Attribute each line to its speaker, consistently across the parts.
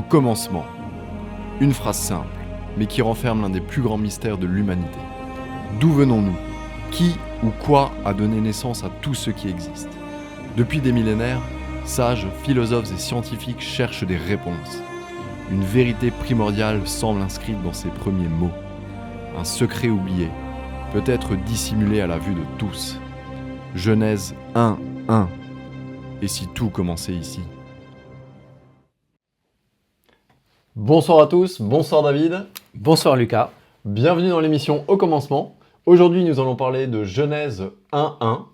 Speaker 1: Au commencement. Une phrase simple, mais qui renferme l'un des plus grands mystères de l'humanité. D'où venons-nous ? Qui ou quoi a donné naissance à tout ce qui existe ? Depuis des millénaires, sages, philosophes et scientifiques cherchent des réponses. Une vérité primordiale semble inscrite dans ces premiers mots. Un secret oublié, peut-être dissimulé à la vue de tous. Genèse 1:1. Et si tout commençait ici ?
Speaker 2: Bonsoir à tous, bonsoir David.
Speaker 3: Bonsoir Lucas.
Speaker 2: Bienvenue dans l'émission Au commencement. Aujourd'hui, nous allons parler de Genèse 1:1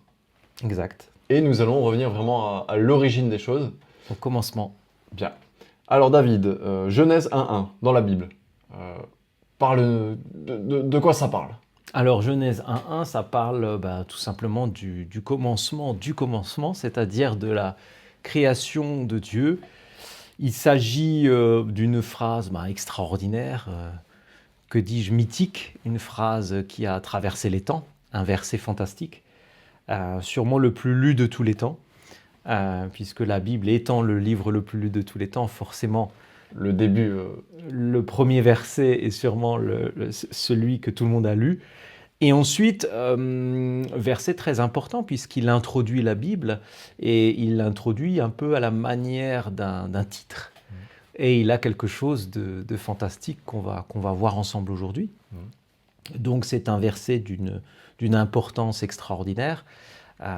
Speaker 3: Exact.
Speaker 2: et nous allons revenir vraiment à l'origine des choses.
Speaker 3: Au commencement.
Speaker 2: Bien. Alors David, Genèse 1:1 dans la Bible, parle de quoi ça parle ?
Speaker 3: Alors Genèse 1:1, ça parle tout simplement du commencement, c'est-à-dire de la création de Dieu. Il s'agit d'une phrase extraordinaire, que dis-je, mythique, une phrase qui a traversé les temps, un verset fantastique, sûrement le plus lu de tous les temps, puisque la Bible étant le livre le plus lu de tous les temps, forcément,
Speaker 2: Le début.
Speaker 3: le premier verset est sûrement celui que tout le monde a lu. Et ensuite, verset très important puisqu'il introduit la Bible et il l'introduit un peu à la manière d'un titre. Et il a quelque chose de fantastique qu'on va voir ensemble aujourd'hui. Donc c'est un verset d'une importance extraordinaire.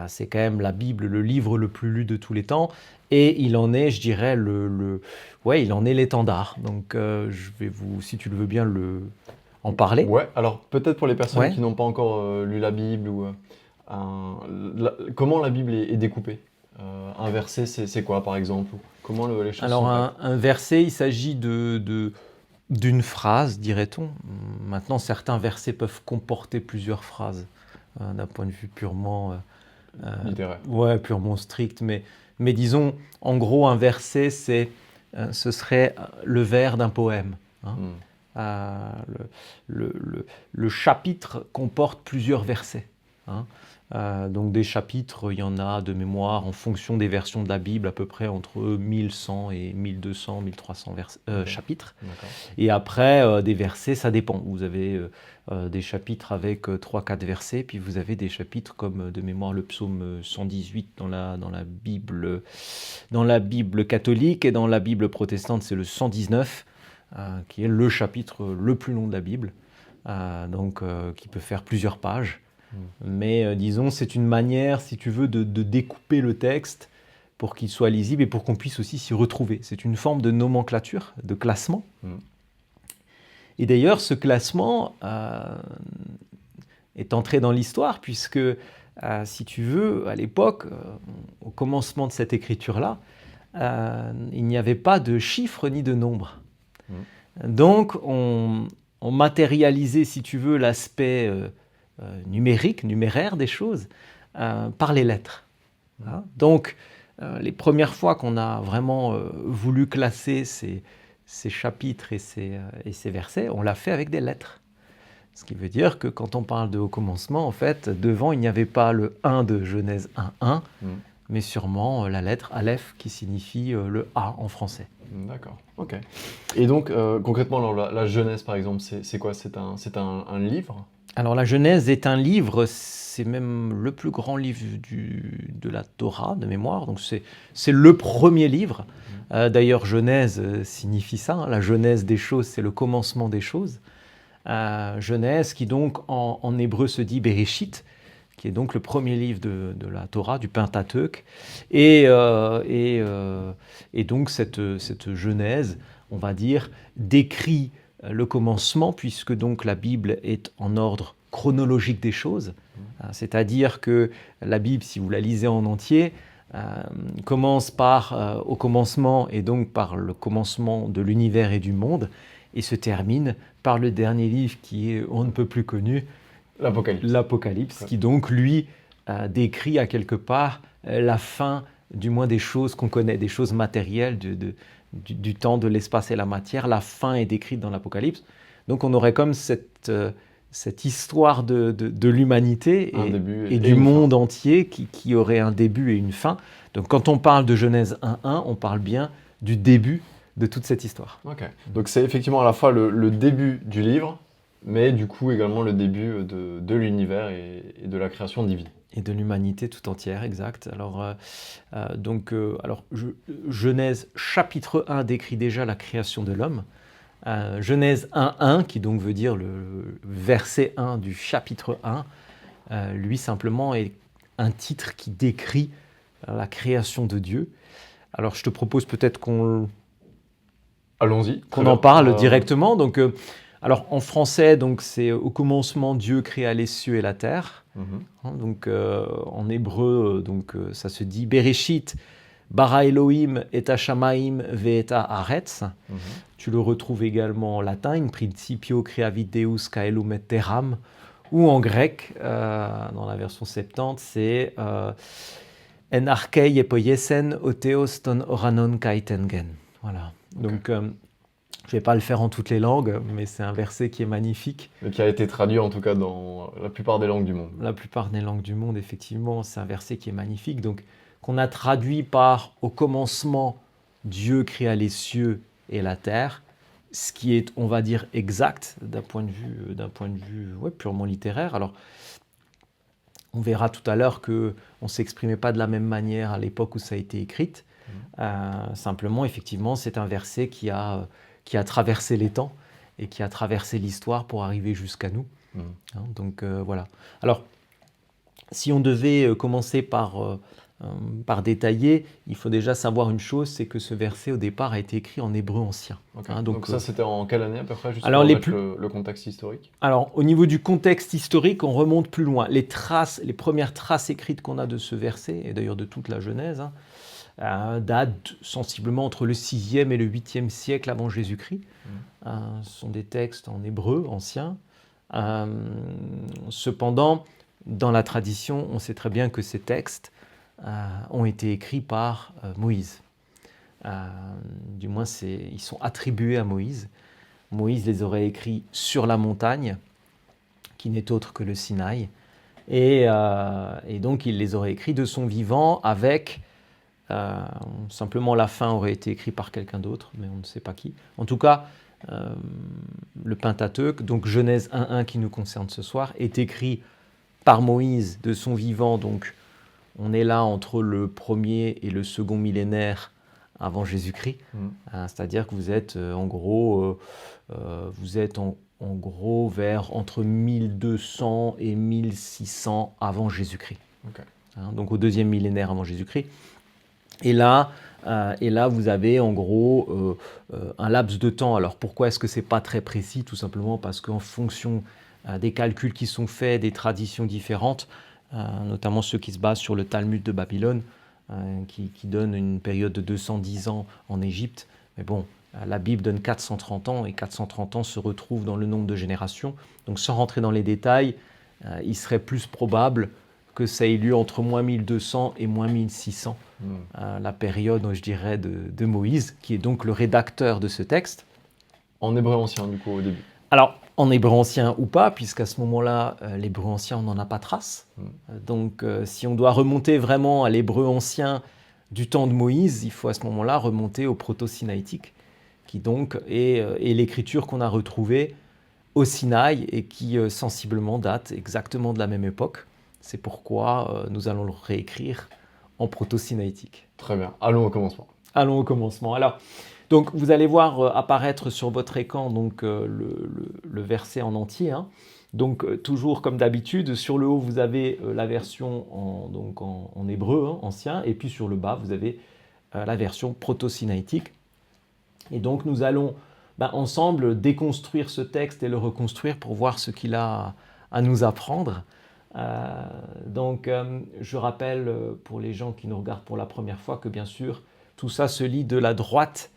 Speaker 3: C'est quand même la Bible, le livre le plus lu de tous les temps. Et il en est, je dirais, il en est l'étendard. Donc je vais si tu le veux bien, en parler.
Speaker 2: Ouais, alors peut-être pour les personnes
Speaker 3: Ouais.
Speaker 2: qui n'ont pas encore lu la Bible, comment la Bible est découpée ? Un verset, c'est quoi par exemple ? Comment les choses
Speaker 3: Alors
Speaker 2: sont faites ?
Speaker 3: un verset, il s'agit d'une phrase, dirait-on. Maintenant, certains versets peuvent comporter plusieurs phrases, d'un point de vue purement,
Speaker 2: Littéraire.
Speaker 3: purement strict. Mais disons, en gros, un verset, ce serait le vers d'un poème. Hein. Le chapitre comporte plusieurs versets. Hein. Donc des chapitres, il y en a de mémoire en fonction des versions de la Bible, à peu près entre 1100 et 1200, 1300 chapitres.
Speaker 2: D'accord.
Speaker 3: Et après, des versets, ça dépend. Vous avez des chapitres avec 3-4 versets, puis vous avez des chapitres comme de mémoire le psaume 118 dans la Bible catholique, et dans la Bible protestante, c'est le 119, qui est le chapitre le plus long de la Bible, qui peut faire plusieurs pages. Mais disons, c'est une manière, si tu veux, de découper le texte pour qu'il soit lisible et pour qu'on puisse aussi s'y retrouver. C'est une forme de nomenclature, de classement. Et d'ailleurs, ce classement est entré dans l'histoire puisque, si tu veux, à l'époque, au commencement de cette écriture-là, il n'y avait pas de chiffres ni de nombres. Donc, on matérialisait, si tu veux, l'aspect numéraire des choses par les lettres. Hein. Donc, les premières fois qu'on a vraiment voulu classer ces chapitres et ces versets, on l'a fait avec des lettres. Ce qui veut dire que quand on parle de Au commencement, en fait, devant, il n'y avait pas le 1 de Genèse 1:1, mais sûrement la lettre Aleph qui signifie le A en français.
Speaker 2: D'accord, ok. Et donc, concrètement, alors, la Genèse, par exemple, c'est quoi ? C'est un livre ?
Speaker 3: Alors la Genèse est un livre, c'est même le plus grand livre de la Torah, de mémoire, donc c'est le premier livre. D'ailleurs, Genèse signifie ça, hein. La genèse des choses, c'est le commencement des choses. Genèse qui donc en hébreu se dit Bereshit, qui est donc le premier livre de la Torah, du Pentateuque. Et donc cette Genèse, on va dire, décrit le commencement, puisque donc la Bible est en ordre chronologique des choses. C'est-à-dire que la Bible, si vous la lisez en entier, commence par au commencement, et donc par le commencement de l'univers et du monde, et se termine par le dernier livre qui est on ne peut plus connu, l'Apocalypse, qui donc, lui, décrit à quelque part la fin, du moins des choses qu'on connaît, des choses matérielles, du temps, de l'espace et la matière. La fin est décrite dans l'Apocalypse. Donc on aurait comme cette histoire de l'humanité et du monde entier qui aurait un début et une fin. Donc quand on parle de Genèse 1:1, on parle bien du début de toute cette histoire.
Speaker 2: Ok. Donc c'est effectivement à la fois le début du livre, mais du coup également le début de l'univers et de la création divine.
Speaker 3: Et de l'humanité tout entière, exact. Genèse chapitre 1 décrit déjà la création de l'homme. Genèse 1.1, qui donc veut dire le verset 1 du chapitre 1, lui simplement est un titre qui décrit la création de Dieu. Alors je te propose peut-être qu'on
Speaker 2: Allons-y.
Speaker 3: en parle directement. Donc, alors en français, donc, c'est au commencement Dieu créa les cieux et la terre. Donc en hébreu, ça se dit Bereshit, bara Elohim et Hashamaim ve'eta haaretz. Tu le retrouves également en latin, in principio creavit Deus caelum et terram, ou en grec, dans la version Septante, c'est en archei epoiesen otheos ton oranon kaitengen. Voilà. Donc, je ne vais pas le faire en toutes les langues, mais c'est un verset qui est magnifique.
Speaker 2: Mais qui a été traduit en tout cas dans la plupart des langues du monde.
Speaker 3: La plupart des langues du monde, effectivement, c'est un verset qui est magnifique. Donc, qu'on a traduit par « Au commencement, Dieu créa les cieux et la terre », ce qui est, on va dire, exact d'un point de vue purement littéraire. Alors, on verra tout à l'heure qu'on ne s'exprimait pas de la même manière à l'époque où ça a été écrit. Simplement, effectivement, c'est un verset qui a traversé les temps et qui a traversé l'histoire pour arriver jusqu'à nous. Donc voilà. Alors, si on devait commencer par détailler, il faut déjà savoir une chose, c'est que ce verset au départ a été écrit en hébreu ancien.
Speaker 2: Okay. Donc ça, c'était en quelle année à peu près, juste
Speaker 3: alors,
Speaker 2: pour mettre le contexte historique? Alors,
Speaker 3: au niveau du contexte historique, on remonte plus loin. Les premières traces écrites qu'on a de ce verset, et d'ailleurs de toute la Genèse, datent sensiblement entre le 6e et le 8e siècle avant Jésus-Christ. Ce sont des textes en hébreu ancien. Cependant, dans la tradition, on sait très bien que ces textes ont été écrits par Moïse. Du moins, ils sont attribués à Moïse. Moïse les aurait écrits sur la montagne, qui n'est autre que le Sinaï. Et donc, il les aurait écrits de son vivant avec... simplement, la fin aurait été écrite par quelqu'un d'autre, mais on ne sait pas qui. En tout cas, le Pentateuque, donc Genèse 1.1 qui nous concerne ce soir, est écrit par Moïse de son vivant. Donc, on est là entre le premier et le second millénaire avant Jésus-Christ. C'est-à-dire que vous êtes en gros vers entre 1200 et 1600 avant Jésus-Christ.
Speaker 2: Okay.
Speaker 3: Donc au deuxième millénaire avant Jésus-Christ. Et là, vous avez en gros un laps de temps. Alors pourquoi est-ce que ce n'est pas très précis? Tout simplement parce qu'en fonction des calculs qui sont faits, des traditions différentes, notamment ceux qui se basent sur le Talmud de Babylone, qui donne une période de 210 ans en Égypte. Mais bon, la Bible donne 430 ans, et 430 ans se retrouvent dans le nombre de générations. Donc sans rentrer dans les détails, il serait plus probable que ça ait lieu entre moins 1200 et moins 1600, la période, je dirais, de Moïse, qui est donc le rédacteur de ce texte.
Speaker 2: En hébreu ancien, du coup, au début.
Speaker 3: Alors, en hébreu ancien ou pas, puisqu'à ce moment-là, l'hébreu ancien, on n'en a pas trace. Donc, si on doit remonter vraiment à l'hébreu ancien du temps de Moïse, il faut à ce moment-là remonter au proto-sinaïtique, qui donc est l'écriture qu'on a retrouvée au Sinaï et qui sensiblement date exactement de la même époque. C'est pourquoi nous allons le réécrire en proto-sinaïtique.
Speaker 2: Très bien. Allons au commencement.
Speaker 3: Allons au commencement. Alors, donc, vous allez voir apparaître sur votre écran donc, le verset en entier. Donc, toujours comme d'habitude, sur le haut, vous avez la version en hébreu ancien, et puis sur le bas, vous avez la version proto-sinaïtique. Et donc, nous allons ensemble déconstruire ce texte et le reconstruire pour voir ce qu'il a à nous apprendre. Je rappelle pour les gens qui nous regardent pour la première fois que bien sûr tout ça se lit de la droite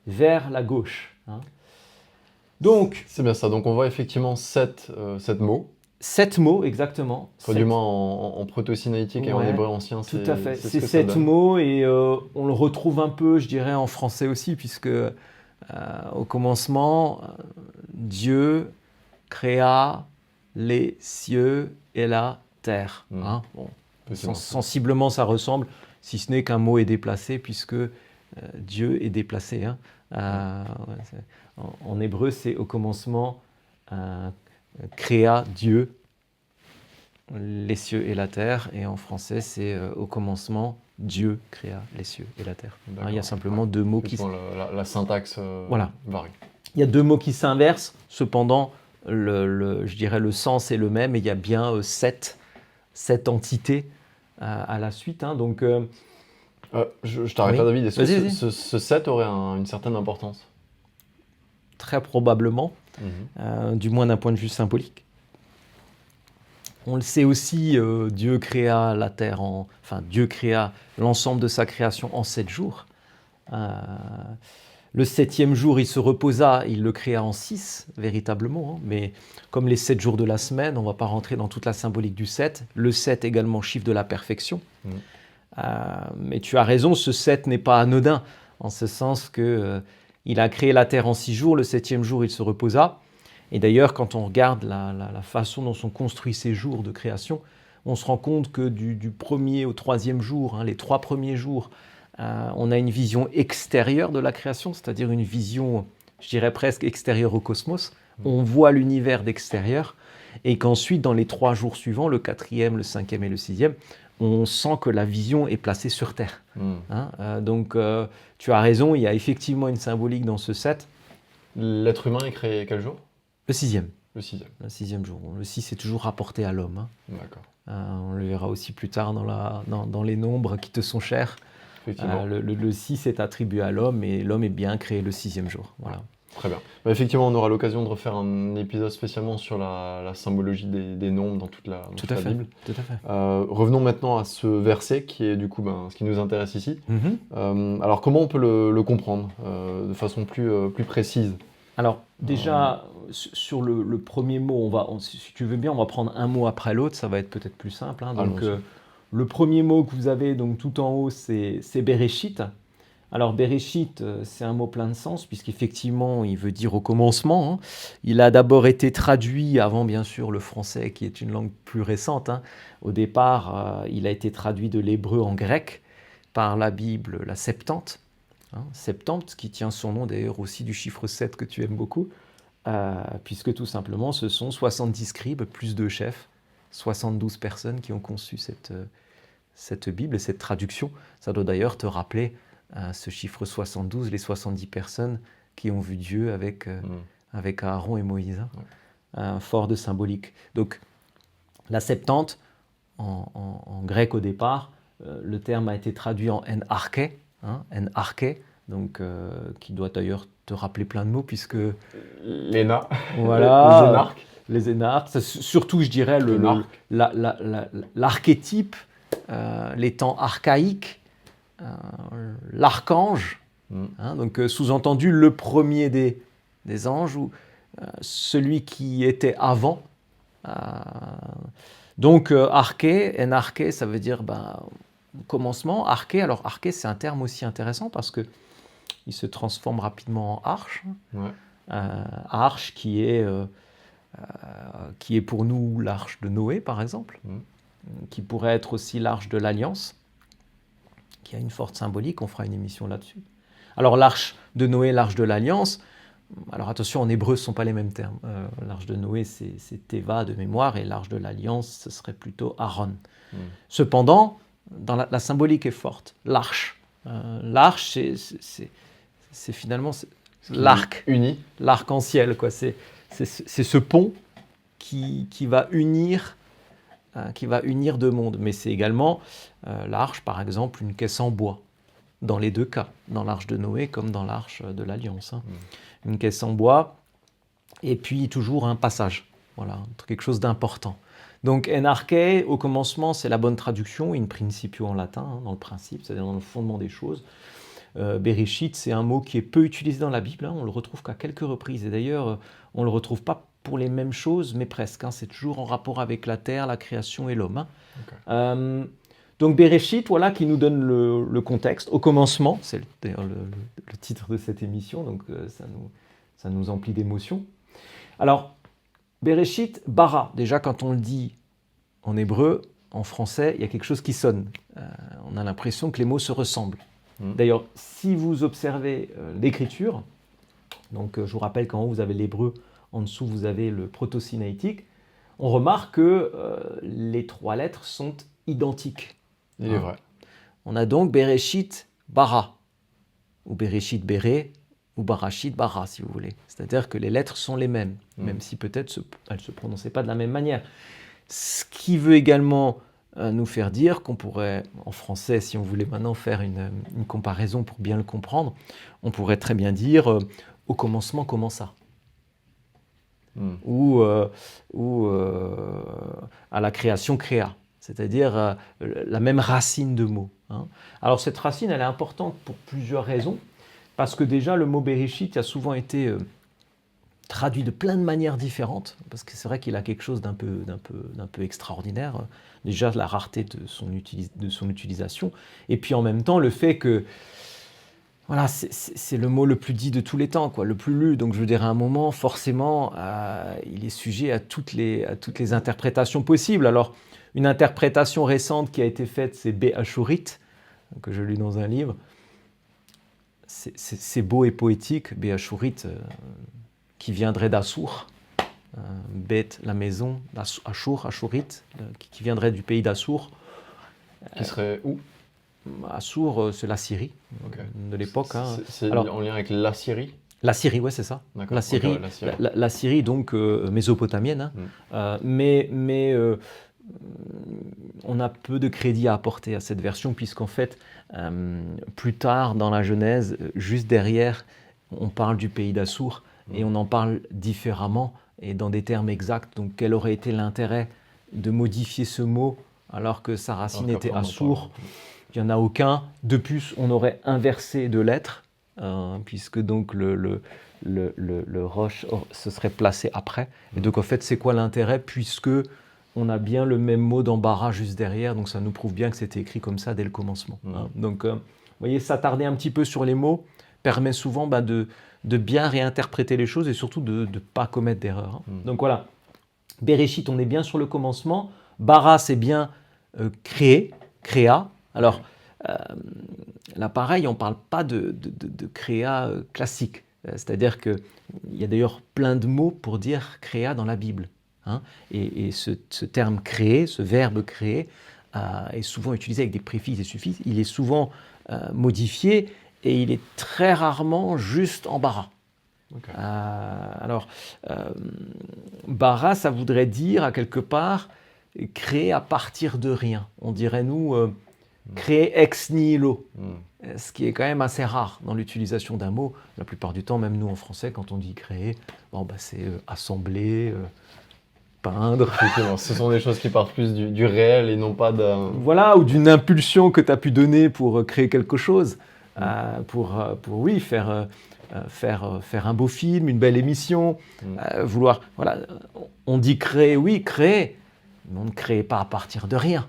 Speaker 3: vers la gauche. Donc
Speaker 2: c'est bien ça. Donc on voit effectivement 7 mots.
Speaker 3: 7 mots exactement.
Speaker 2: Du moins en proto-sinaïtique et en hébreu ancien.
Speaker 3: Tout à fait. C'est 7 mots et on le retrouve un peu, je dirais, en français aussi, puisque au commencement, Dieu créa les cieux et la terre. Sensiblement, ça ressemble, si ce n'est qu'un mot est déplacé, puisque Dieu est déplacé. En hébreu, c'est au commencement, créa Dieu les cieux et la terre, et en français, c'est au commencement, Dieu créa les cieux et la terre. Il y a simplement deux mots qui...
Speaker 2: La syntaxe
Speaker 3: Voilà.
Speaker 2: varie.
Speaker 3: Il y a deux mots qui s'inversent, cependant, je dirais le sens est le même, et il y a bien sept entités à la suite. Donc,
Speaker 2: je t'arrête
Speaker 3: oui.
Speaker 2: pas, David. Est-ce
Speaker 3: Vas-y,
Speaker 2: que ce 7 aurait une certaine importance?
Speaker 3: Très probablement, du moins d'un point de vue symbolique. On le sait aussi, Dieu créa la terre Dieu créa l'ensemble de sa création en 7 jours. Le 7e jour, il se reposa, il le créa en 6, véritablement. Mais comme les 7 jours de la semaine, on ne va pas rentrer dans toute la symbolique du 7. Le 7 également chiffre de la perfection. Mais tu as raison, ce 7 n'est pas anodin, en ce sens que il a créé la terre en 6 jours, le 7e jour, il se reposa. Et d'ailleurs, quand on regarde la façon dont sont construits ces jours de création, on se rend compte que du 1er au 3e jour, les 3 premiers jours, on a une vision extérieure de la création, c'est-à-dire une vision, je dirais presque extérieure au cosmos. On voit l'univers d'extérieur, et qu'ensuite, dans les 3 jours suivants, le 4e, le 5e et le 6e, on sent que la vision est placée sur Terre. Donc, tu as raison, il y a effectivement une symbolique dans ce 7.
Speaker 2: L'être humain est créé quel jour?
Speaker 3: Le 6e.
Speaker 2: Le 6e.
Speaker 3: Le 6e jour. Le 6 est toujours rapporté à l'homme.
Speaker 2: D'accord.
Speaker 3: On le verra aussi plus tard dans les nombres qui te sont chers.
Speaker 2: Effectivement.
Speaker 3: Le 6 est attribué à l'homme, et l'homme est bien créé le 6e jour. Voilà.
Speaker 2: Très bien. Effectivement, on aura l'occasion de refaire un épisode spécialement sur la symbologie des nombres dans toute la Bible.
Speaker 3: Tout à fait.
Speaker 2: Revenons maintenant à ce verset qui est du coup ce qui nous intéresse ici. Alors, comment on peut le comprendre de façon plus précise?
Speaker 3: Alors, déjà, sur le premier mot, si tu veux bien, on va prendre un mot après l'autre, ça va être peut-être plus simple. Donc, le premier mot que vous avez donc, tout en haut, c'est Bereshit. Alors, Bereshit, c'est un mot plein de sens, puisqu'effectivement, il veut dire au commencement. Il a d'abord été traduit, avant bien sûr le français, qui est une langue plus récente. Au départ, il a été traduit de l'hébreu en grec par la Bible, la Septante. Septante, qui tient son nom d'ailleurs aussi du chiffre 7 que tu aimes beaucoup, puisque tout simplement ce sont 70 scribes plus 2 chefs, 72 personnes qui ont conçu cette Bible et cette traduction. Ça doit d'ailleurs te rappeler ce chiffre 72, les 70 personnes qui ont vu Dieu avec Aaron et Moïse. Fort de symbolique. Donc la Septante, en grec au départ, le terme a été traduit en en-arché, donc qui doit d'ailleurs te rappeler plein de mots, puisque
Speaker 2: Léna,
Speaker 3: voilà, les énarques, surtout je dirais l'archétype, les temps archaïques, l'archange, donc sous-entendu le premier des anges, ou celui qui était avant. Donc arché, en-arché, ça veut dire commencement. Arché, alors arché, c'est un terme aussi intéressant parce que il se transforme rapidement en arche. Arche qui est pour nous l'arche de Noé, par exemple, qui pourrait être aussi l'arche de l'Alliance, qui a une forte symbolique. On fera une émission là-dessus. Alors l'arche de Noé, l'arche de l'Alliance, alors attention, en hébreu, ce ne sont pas les mêmes termes. L'arche de Noé, c'est Teva de mémoire, et l'arche de l'Alliance, ce serait plutôt Aaron. Cependant, dans la symbolique est forte. L'arche, c'est finalement l'arc
Speaker 2: uni,
Speaker 3: l'arc-en-ciel, quoi. C'est ce pont qui va unir deux mondes. Mais c'est également l'arche, par exemple, une caisse en bois, dans les deux cas, dans l'arche de Noé comme dans l'arche de l'Alliance. Une caisse en bois, et puis toujours un passage, voilà, quelque chose d'important. Donc en-arché, au commencement, c'est la bonne traduction, in principio en latin, dans le principe, c'est-à-dire dans le fondement des choses. Bereshit, c'est un mot qui est peu utilisé dans la Bible, on le retrouve qu'à quelques reprises, et d'ailleurs, on ne le retrouve pas pour les mêmes choses, mais presque. C'est toujours en rapport avec la terre, la création et l'homme. Okay. Donc Bereshit, voilà, qui nous donne le contexte. Au commencement, c'est d'ailleurs le titre de cette émission, donc ça nous emplit d'émotion. Alors, Bereshit, bara, déjà quand on le dit en hébreu, en français, il y a quelque chose qui sonne. On a l'impression que les mots se ressemblent. D'ailleurs, si vous observez l'écriture, donc je vous rappelle qu'en haut vous avez l'hébreu, en dessous vous avez le proto-sinaïtique, on remarque que les 3 lettres sont identiques.
Speaker 2: Il est vrai.
Speaker 3: On a donc Bereshit, Bara, ou Bereshit, Béré, ou Barachit, Bara, si vous voulez. C'est-à-dire que les lettres sont les mêmes, même si peut-être elles ne se prononçaient pas de la même manière. Ce qui veut également nous faire dire qu'on pourrait, en français, si on voulait maintenant faire une comparaison pour bien le comprendre, on pourrait très bien dire au commencement commença. Ou à la création créa, c'est-à-dire la même racine de mots. Alors cette racine, elle est importante pour plusieurs raisons, parce que déjà le mot Bereshit a souvent été traduit de plein de manières différentes, parce que c'est vrai qu'il a quelque chose d'un peu extraordinaire, déjà la rareté de son utilisation, et puis en même temps le fait que voilà, c'est le mot le plus dit de tous les temps, quoi, le plus lu. Donc je veux dire, à un moment, forcément, il est sujet à toutes les interprétations possibles. Alors, une interprétation récente qui a été faite, c'est Béhachorit, que je lis dans un livre. C'est beau et poétique, Béhachorit, qui viendrait d'Assour. Beth, la maison, Ashurit, qui viendrait du pays d'Assour.
Speaker 2: Qui serait où ?
Speaker 3: Assour, c'est la Syrie de l'époque.
Speaker 2: C'est en lien avec la Syrie ?
Speaker 3: La Syrie, oui, c'est ça. La Syrie,
Speaker 2: okay, la Syrie.
Speaker 3: La Syrie, donc mésopotamienne. Mais on a peu de crédit à apporter à cette version, puisqu'en fait, plus tard dans la Genèse, juste derrière, on parle du pays d'Assour et on en parle différemment et dans des termes exacts. Donc, quel aurait été l'intérêt de modifier ce mot alors que sa racine était Assour ? Il n'y en a aucun. De plus, on aurait inversé de lettres, puisque donc le roche se serait placé après. Et donc, en fait, c'est quoi l'intérêt ? Puisque on a bien le même mot d'embarras juste derrière, donc ça nous prouve bien que c'était écrit comme ça dès le commencement. Donc, vous voyez, s'attarder un petit peu sur les mots permet souvent de bien réinterpréter les choses et surtout de ne pas commettre d'erreurs. Donc voilà, Bereshit, on est bien sur le commencement. Bara, c'est bien créa. Alors, là, pareil, on ne parle pas de créa classique. C'est-à-dire qu'il y a d'ailleurs plein de mots pour dire créa dans la Bible. Et ce terme créer, ce verbe créer, est souvent utilisé avec des préfixes et suffixes. Il est souvent modifié et il est très rarement juste en bara. Alors, bara, ça voudrait dire, à quelque part, créer à partir de rien. On dirait, nous, créer ex nihilo, ce qui est quand même assez rare dans l'utilisation d'un mot. La plupart du temps, même nous en français, quand on dit créer, c'est assembler, peindre.
Speaker 2: Ce sont des choses qui partent plus du réel et non pas d'un...
Speaker 3: Voilà, ou d'une impulsion que tu as pu donner pour créer quelque chose, pour faire un beau film, une belle émission, vouloir... Voilà, on dit créer, oui, créer, mais on ne crée pas à partir de rien.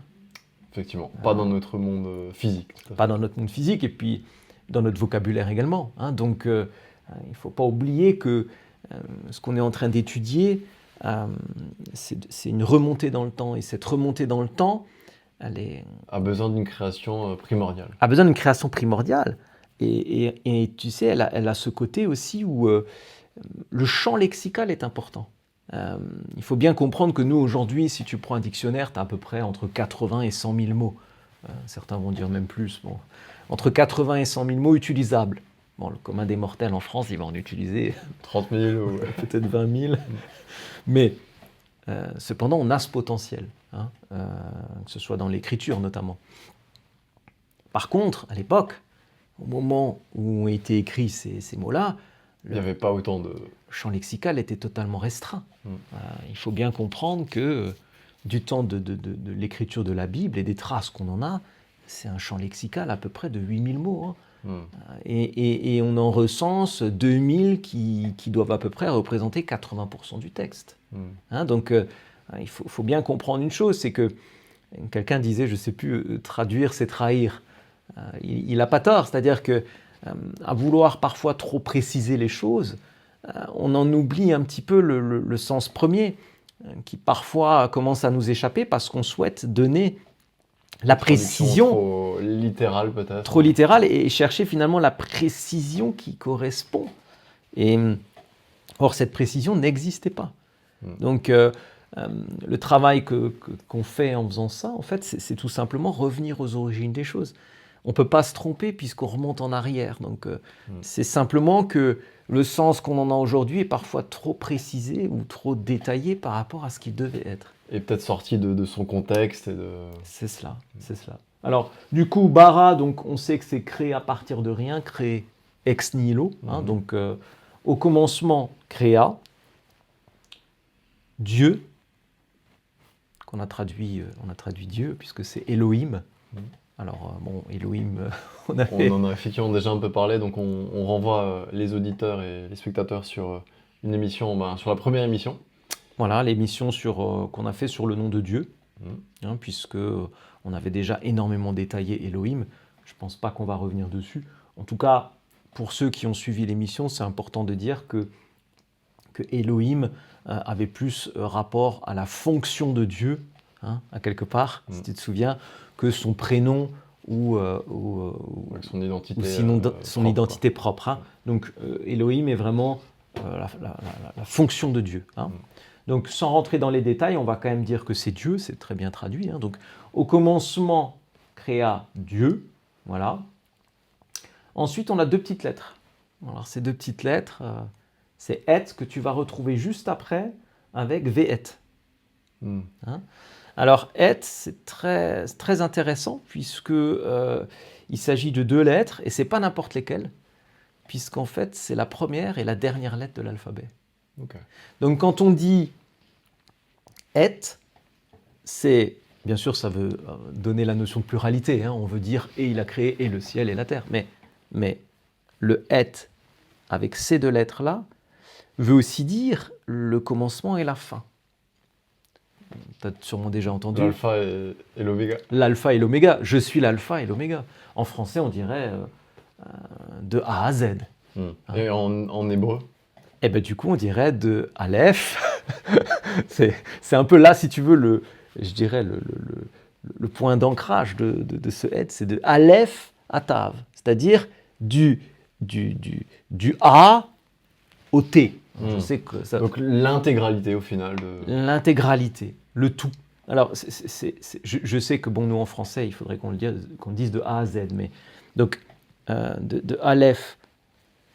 Speaker 2: Effectivement, pas dans notre monde physique.
Speaker 3: Pas dans notre monde physique et puis dans notre vocabulaire également. Donc, il ne faut pas oublier que ce qu'on est en train d'étudier, c'est une remontée dans le temps. Et cette remontée dans le temps, elle
Speaker 2: a besoin d'une création primordiale.
Speaker 3: A besoin d'une création primordiale. Et tu sais, elle a ce côté aussi où le champ lexical est important. Il faut bien comprendre que nous, aujourd'hui, si tu prends un dictionnaire, tu as à peu près entre 80 et 100 000 mots. Certains vont dire même plus. Bon. Entre 80 et 100 000 mots utilisables. Bon, le commun des mortels en France, il va en utiliser
Speaker 2: 30 000 ou
Speaker 3: peut-être 20 000. Mais cependant, on a ce potentiel, que ce soit dans l'écriture notamment. Par contre, à l'époque, au moment où ont été écrits ces mots-là,
Speaker 2: il n'y avait pas autant de...
Speaker 3: Le champ lexical était totalement restreint. Il faut bien comprendre que du temps de l'écriture de la Bible et des traces qu'on en a, c'est un champ lexical à peu près de 8000 mots. Et on en recense 2000 qui doivent à peu près représenter 80% du texte. Donc il faut bien comprendre une chose, c'est que quelqu'un disait, je ne sais plus, traduire c'est trahir. Il n'a pas tort, c'est-à-dire que à vouloir parfois trop préciser les choses, on en oublie un petit peu le sens premier, qui parfois commence à nous échapper parce qu'on souhaite donner la précision.
Speaker 2: Trop littérale peut-être.
Speaker 3: Trop littérale et chercher finalement la précision qui correspond. Et or, cette précision n'existait pas. Donc, le travail qu'on fait en faisant ça, en fait, c'est tout simplement revenir aux origines des choses. On ne peut pas se tromper puisqu'on remonte en arrière. Donc, c'est simplement que le sens qu'on en a aujourd'hui est parfois trop précisé ou trop détaillé par rapport à ce qu'il devait être.
Speaker 2: Et peut-être sorti de son contexte.
Speaker 3: C'est cela, c'est cela. Alors, du coup, bara, donc, on sait que c'est créé à partir de rien, créé ex nihilo. Donc, au commencement, créa, Dieu, qu'on a traduit, on a traduit Dieu, puisque c'est Elohim. Alors, bon, Elohim,
Speaker 2: on en a effectivement déjà un peu parlé, donc on renvoie les auditeurs et les spectateurs sur une émission, sur la première émission.
Speaker 3: Voilà, l'émission qu'on a fait sur le nom de Dieu, puisque on avait déjà énormément détaillé Elohim. Je ne pense pas qu'on va revenir dessus. En tout cas, pour ceux qui ont suivi l'émission, c'est important de dire que Elohim avait plus rapport à la fonction de Dieu, à quelque part, si tu te souviens, que son prénom ou
Speaker 2: son identité,
Speaker 3: son identité propre. Donc Elohim est vraiment la fonction de Dieu. Donc sans rentrer dans les détails, on va quand même dire que c'est Dieu, c'est très bien traduit. Donc au commencement, créa Dieu, voilà. Ensuite, on a deux petites lettres. Alors ces deux petites lettres, c'est et que tu vas retrouver juste après avec vet. Alors et, c'est très intéressant puisque il s'agit de deux lettres et c'est pas n'importe lesquelles, puisqu'en fait c'est la première et la dernière lettre de l'alphabet.
Speaker 2: Okay.
Speaker 3: Donc quand on dit et, c'est bien sûr ça veut donner la notion de pluralité. On veut dire et il a créé et le ciel et la terre, mais le et avec ces deux lettres là veut aussi dire le commencement et la fin. Tu as sûrement déjà entendu.
Speaker 2: L'alpha et l'oméga.
Speaker 3: L'alpha et l'oméga. Je suis l'alpha et l'oméga. En français, on dirait de A à Z.
Speaker 2: Et en hébreu?
Speaker 3: Eh bien, du coup, on dirait de Aleph. c'est un peu là, si tu veux, je dirais le point d'ancrage de ce et, c'est de Aleph à Tav. C'est-à-dire du A au T. Je sais que ça...
Speaker 2: Donc l'intégralité au final.
Speaker 3: L'intégralité, le tout. Alors, je sais que nous en français, il faudrait qu'on dise de A à Z, mais donc de Aleph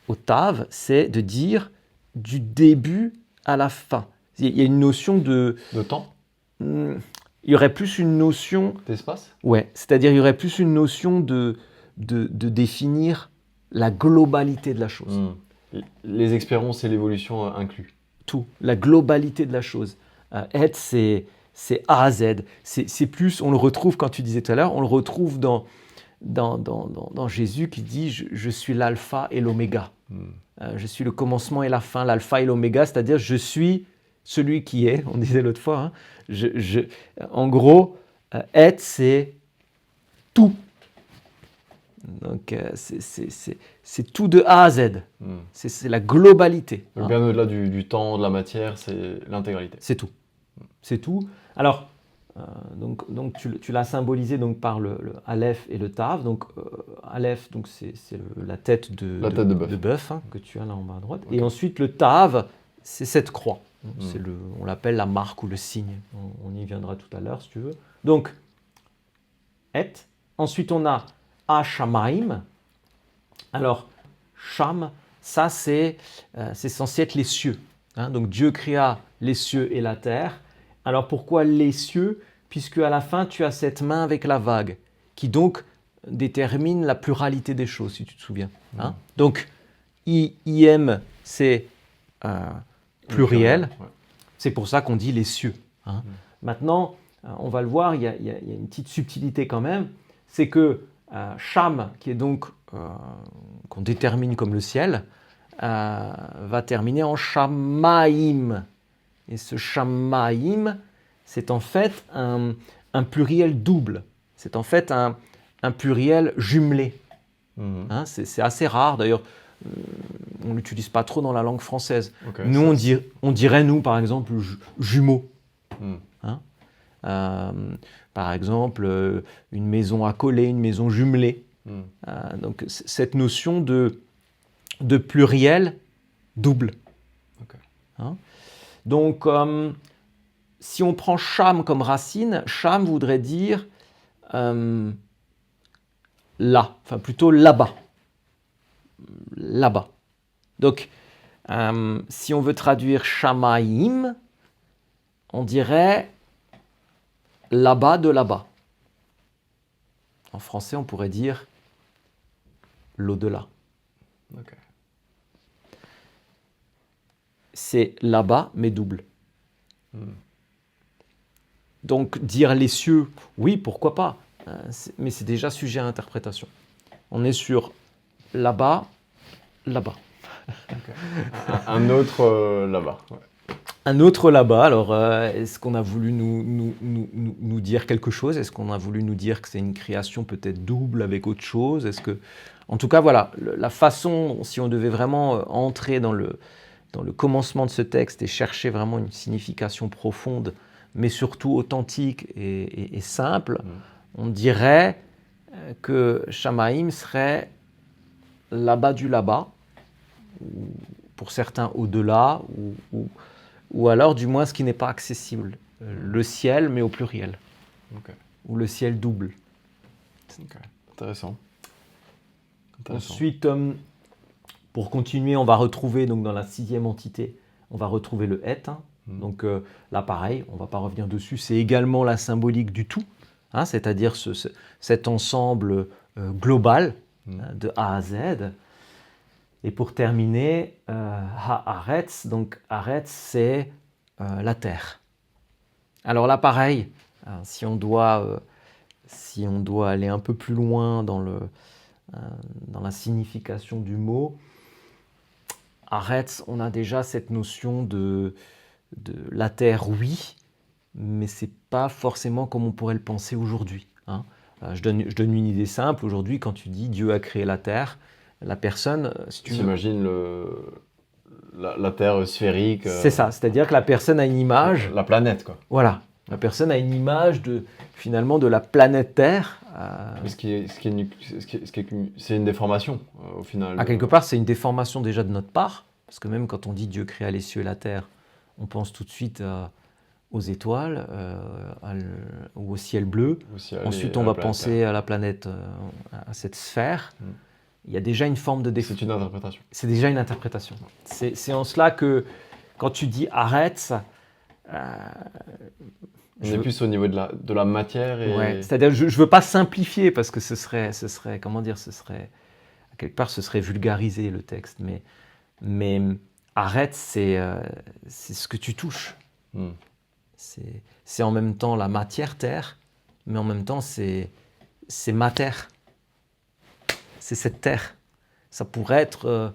Speaker 3: au Tav, c'est de dire du début à la fin. Il y a une notion de
Speaker 2: temps.
Speaker 3: Il y aurait plus une notion
Speaker 2: d'espace.
Speaker 3: Ouais, c'est-à-dire il y aurait plus une notion de définir la globalité de la chose.
Speaker 2: Les expériences et l'évolution inclus.
Speaker 3: Tout, la globalité de la chose. Et c'est A à Z. C'est plus, on le retrouve, quand tu disais tout à l'heure, on le retrouve dans Jésus qui dit je suis l'alpha et l'oméga. Je suis le commencement et la fin, l'alpha et l'oméga, c'est-à-dire je suis celui qui est, on disait l'autre fois. En gros, être, c'est tout. Donc, c'est tout de A à Z. C'est la globalité.
Speaker 2: Donc, bien au-delà du temps, de la matière, c'est l'intégralité.
Speaker 3: C'est tout. C'est tout. Alors, donc tu l'as symbolisé donc, par le Aleph et le Tav. Donc, Aleph, donc, c'est la tête de bœuf que tu as là en bas à droite. Okay. Et ensuite, le Tav, c'est cette croix. On l'appelle la marque ou le signe. On y viendra tout à l'heure, si tu veux. Donc, et. Ensuite, on a Shamaim. Alors, Sham, ça c'est censé être les cieux. Donc Dieu créa les cieux et la terre. Alors pourquoi les cieux? Puisque à la fin tu as cette main avec la vague, qui donc détermine la pluralité des choses, si tu te souviens. Donc IM c'est pluriel. Ouais. C'est pour ça qu'on dit les cieux. Maintenant, on va le voir, il y a une petite subtilité quand même. C'est que Sham, qui est donc qu'on détermine comme le ciel, va terminer en Shamaim. Et ce Shamaim, c'est en fait un pluriel double. C'est en fait un pluriel jumelé. C'est assez rare, d'ailleurs. On ne l'utilise pas trop dans la langue française. Okay, nous, on dirait, nous, par exemple, jumeaux. Par exemple, une maison accolée, une maison jumelée. Donc cette notion de pluriel double.
Speaker 2: Ok.
Speaker 3: Hein? Donc, si on prend Cham comme racine, Cham voudrait dire là, enfin plutôt là-bas. Là-bas. Donc, si on veut traduire Shamaïm, on dirait là-bas de là-bas. En français, on pourrait dire l'au-delà.
Speaker 2: Ok.
Speaker 3: C'est là-bas, mais double. Donc, dire les cieux, oui, pourquoi pas, mais c'est déjà sujet à interprétation. On est sur là-bas, là-bas.
Speaker 2: Okay. Un autre là-bas. Ouais.
Speaker 3: Un autre là-bas, alors est-ce qu'on a voulu nous dire quelque chose? Est-ce qu'on a voulu nous dire que c'est une création peut-être double avec autre chose? Est-ce que... En tout cas, voilà, la façon, si on devait vraiment entrer dans le commencement de ce texte et chercher vraiment une signification profonde, mais surtout authentique et simple, on dirait que Shamaïm serait là-bas du là-bas, ou pour certains au-delà, ou alors du moins ce qui n'est pas accessible. Le ciel, mais au pluriel.
Speaker 2: Okay.
Speaker 3: Ou le ciel double.
Speaker 2: Okay. Intéressant.
Speaker 3: Ensuite, pour continuer, on va retrouver donc dans la 6e entité, on va retrouver le et. Donc là, pareil, on ne va pas revenir dessus. C'est également la symbolique du tout, c'est-à-dire cet ensemble global de A à Z. Et pour terminer, Haaretz, donc Haaretz, c'est la terre. Alors là, pareil, si on doit aller un peu plus loin dans la signification du mot, Haaretz, on a déjà cette notion de la terre, oui, mais c'est pas forcément comme on pourrait le penser aujourd'hui. Je donne une idée simple. Aujourd'hui, quand tu dis Dieu a créé la terre, la personne, si tu
Speaker 2: imagines la terre sphérique.
Speaker 3: C'est ça, c'est-à-dire que la personne a une image.
Speaker 2: La planète, quoi.
Speaker 3: Voilà. La personne a une image finalement de la planète Terre.
Speaker 2: C'est une déformation, au final.
Speaker 3: À quelque part, c'est une déformation déjà de notre part, parce que même quand on dit Dieu créa les cieux et la terre, on pense tout de suite aux étoiles, ou au ciel bleu. Ensuite, on va penser à la planète, à cette sphère. Il y a déjà une forme de déformation.
Speaker 2: C'est une interprétation.
Speaker 3: C'est déjà une interprétation. C'est en cela que quand tu dis arrête,
Speaker 2: on est plus au niveau de la matière.
Speaker 3: Ouais, c'est-à-dire, je ne veux pas simplifier parce que ce serait, comment dire, à quelque part, ce serait vulgariser le texte. Mais arrête, c'est ce que tu touches. C'est en même temps la matière terre, mais en même temps, c'est ma terre. C'est cette terre. Ça pourrait être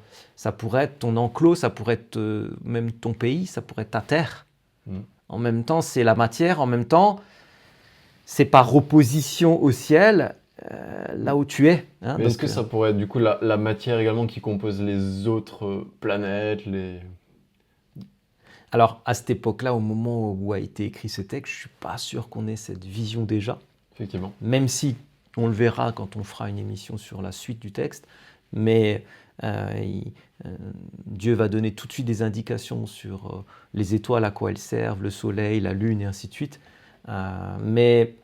Speaker 3: ton enclos, ça pourrait être même ton pays, ça pourrait être ta terre. En même temps, c'est la matière, en même temps, c'est par opposition au ciel, là où tu es.
Speaker 2: Mais est-ce que ça pourrait être du coup la matière également qui compose les autres planètes
Speaker 3: Alors, à cette époque-là, au moment où a été écrit ce texte, je ne suis pas sûr qu'on ait cette vision déjà.
Speaker 2: Effectivement.
Speaker 3: Même si on le verra quand on fera une émission sur la suite du texte, mais Dieu va donner tout de suite des indications sur les étoiles, à quoi elles servent, le soleil, la lune et ainsi de suite. Mais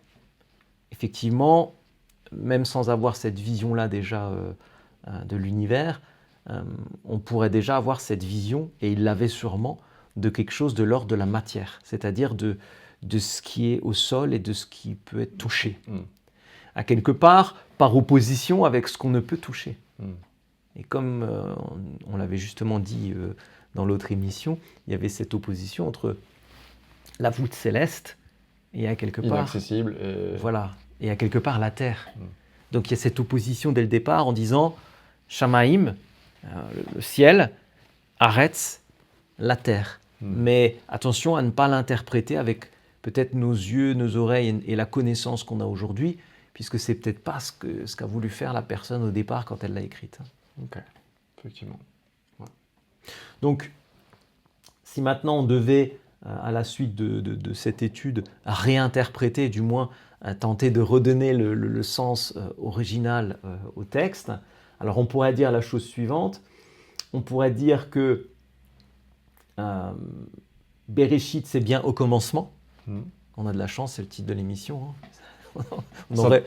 Speaker 3: effectivement, même sans avoir cette vision-là déjà de l'univers, on pourrait déjà avoir cette vision, et il l'avait sûrement, de quelque chose de l'ordre de la matière, c'est-à-dire de ce qui est au sol et de ce qui peut être touché. À quelque part, par opposition avec ce qu'on ne peut toucher. Et comme on l'avait justement dit dans l'autre émission, il y avait cette opposition entre la voûte céleste et à quelque part...
Speaker 2: inaccessible.
Speaker 3: Voilà, et à quelque part la terre. Donc il y a cette opposition dès le départ en disant Shamaïm, le ciel, Haaretz, la terre. Mais attention à ne pas l'interpréter avec peut-être nos yeux, nos oreilles et la connaissance qu'on a aujourd'hui, puisque c'est peut-être pas ce qu'a voulu faire la personne au départ quand elle l'a écrite.
Speaker 2: Ok, effectivement. Ouais.
Speaker 3: Donc, si maintenant on devait à la suite de cette étude, réinterpréter, du moins tenter de redonner le sens original au texte. Alors on pourrait dire la chose suivante, on pourrait dire que Bereshit, c'est bien au commencement. On a de la chance, c'est le titre de l'émission.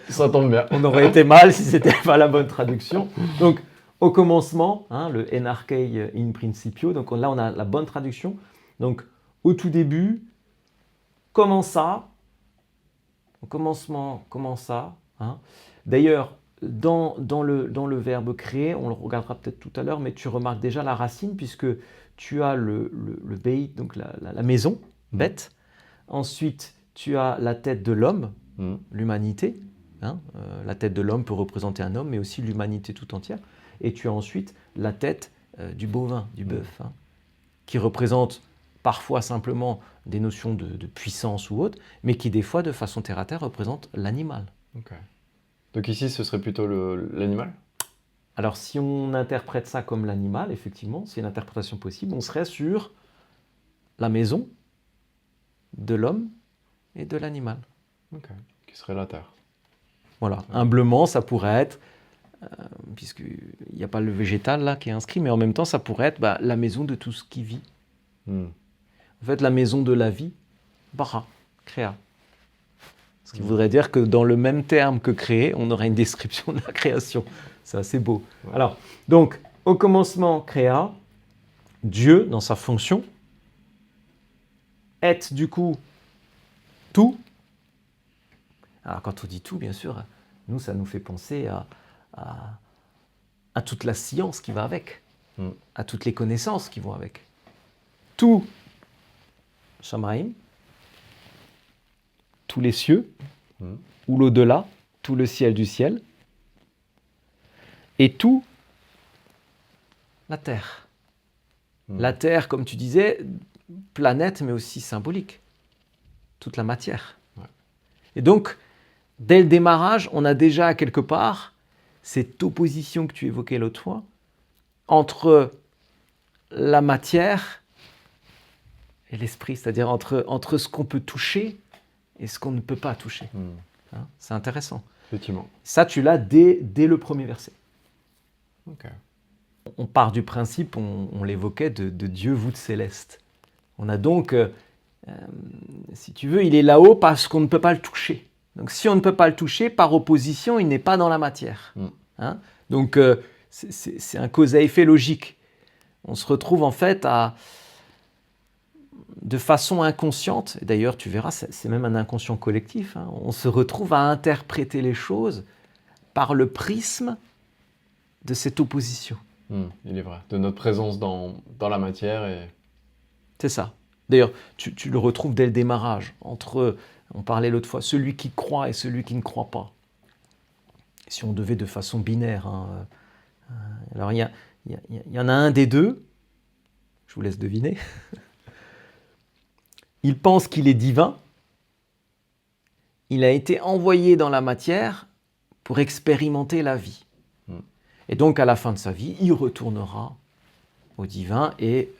Speaker 2: Ça tombe bien.
Speaker 3: On aurait été mal si ce n'était pas la bonne traduction. Donc, au commencement, le enarchei in principio, donc là on a la bonne traduction. Donc, au tout début, comment ça? Au commencement, comment ça? D'ailleurs, dans le verbe créer, on le regardera peut-être tout à l'heure, mais tu remarques déjà la racine, puisque tu as le beit, donc la maison, bête. Ensuite, tu as la tête de l'homme, l'humanité. La tête de l'homme peut représenter un homme, mais aussi l'humanité tout entière. Et tu as ensuite la tête du bovin, du bœuf, qui représente parfois simplement des notions de puissance ou autre, mais qui des fois, de façon terre à terre, représente l'animal.
Speaker 2: Okay. Donc ici, ce serait plutôt l'animal?
Speaker 3: Alors si on interprète ça comme l'animal, effectivement, c'est une interprétation possible, on serait sur la maison de l'homme et de l'animal.
Speaker 2: Okay. Qui serait la terre.
Speaker 3: Voilà, humblement, ça pourrait être, puisqu'il n'y a pas le végétal là qui est inscrit, mais en même temps, ça pourrait être la maison de tout ce qui vit. En fait, la maison de la vie, bara, créa. Ce qui voudrait dire que dans le même terme que créer, on aurait une description de la création. C'est assez beau. Ouais. Alors, donc, au commencement, créa, Dieu, dans sa fonction, est du coup tout. Alors, quand on dit tout, bien sûr, nous, ça nous fait penser à toute la science qui va avec, à toutes les connaissances qui vont avec. Tout, Shamaim, tous les cieux, ou l'au-delà, tout le ciel du ciel, et tout, la terre. La terre, comme tu disais, planète, mais aussi symbolique. Toute la matière. Ouais. Et donc, dès le démarrage, on a déjà quelque part cette opposition que tu évoquais l'autre fois entre la matière et l'esprit, c'est-à-dire entre ce qu'on peut toucher et ce qu'on ne peut pas toucher. C'est intéressant.
Speaker 2: Effectivement.
Speaker 3: Ça, tu l'as dès le premier verset.
Speaker 2: Okay.
Speaker 3: On part du principe, on l'évoquait, de Dieu voûte céleste. On a donc, si tu veux, il est là-haut parce qu'on ne peut pas le toucher. Donc si on ne peut pas le toucher, par opposition, il n'est pas dans la matière. Donc c'est un cause à effet logique. On se retrouve en fait de façon inconsciente, et d'ailleurs tu verras, c'est même un inconscient collectif, on se retrouve à interpréter les choses par le prisme de cette opposition.
Speaker 2: Il est vrai, de notre présence dans la matière.
Speaker 3: C'est ça. D'ailleurs, tu le retrouves dès le démarrage, entre, on parlait l'autre fois, celui qui croit et celui qui ne croit pas. Si on devait de façon binaire. Alors il y en a un des deux, je vous laisse deviner. Il pense qu'il est divin, il a été envoyé dans la matière pour expérimenter la vie. Et donc à la fin de sa vie, il retournera au divin et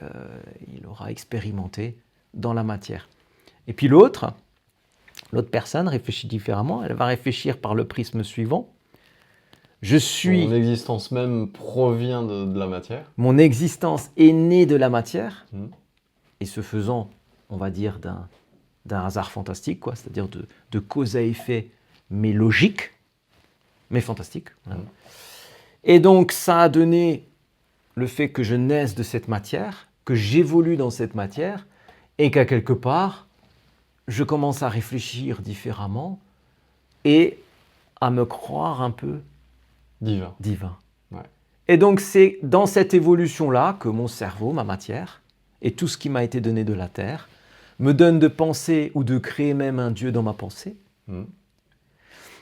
Speaker 3: il aura expérimenté dans la matière. Et puis l'autre personne réfléchit différemment, elle va réfléchir par le prisme suivant.
Speaker 2: Mon existence même provient de la matière.
Speaker 3: Mon existence est née de la matière, et ce faisant, on va dire, d'un hasard fantastique, quoi, c'est-à-dire de cause à effet, mais logique, mais fantastique. Voilà. Et donc, ça a donné le fait que je naisse de cette matière, que j'évolue dans cette matière, et qu'à quelque part, je commence à réfléchir différemment et à me croire un peu divin.
Speaker 2: Ouais.
Speaker 3: Et donc, c'est dans cette évolution-là que mon cerveau, ma matière, et tout ce qui m'a été donné de la terre, me donne de penser ou de créer même un Dieu dans ma pensée,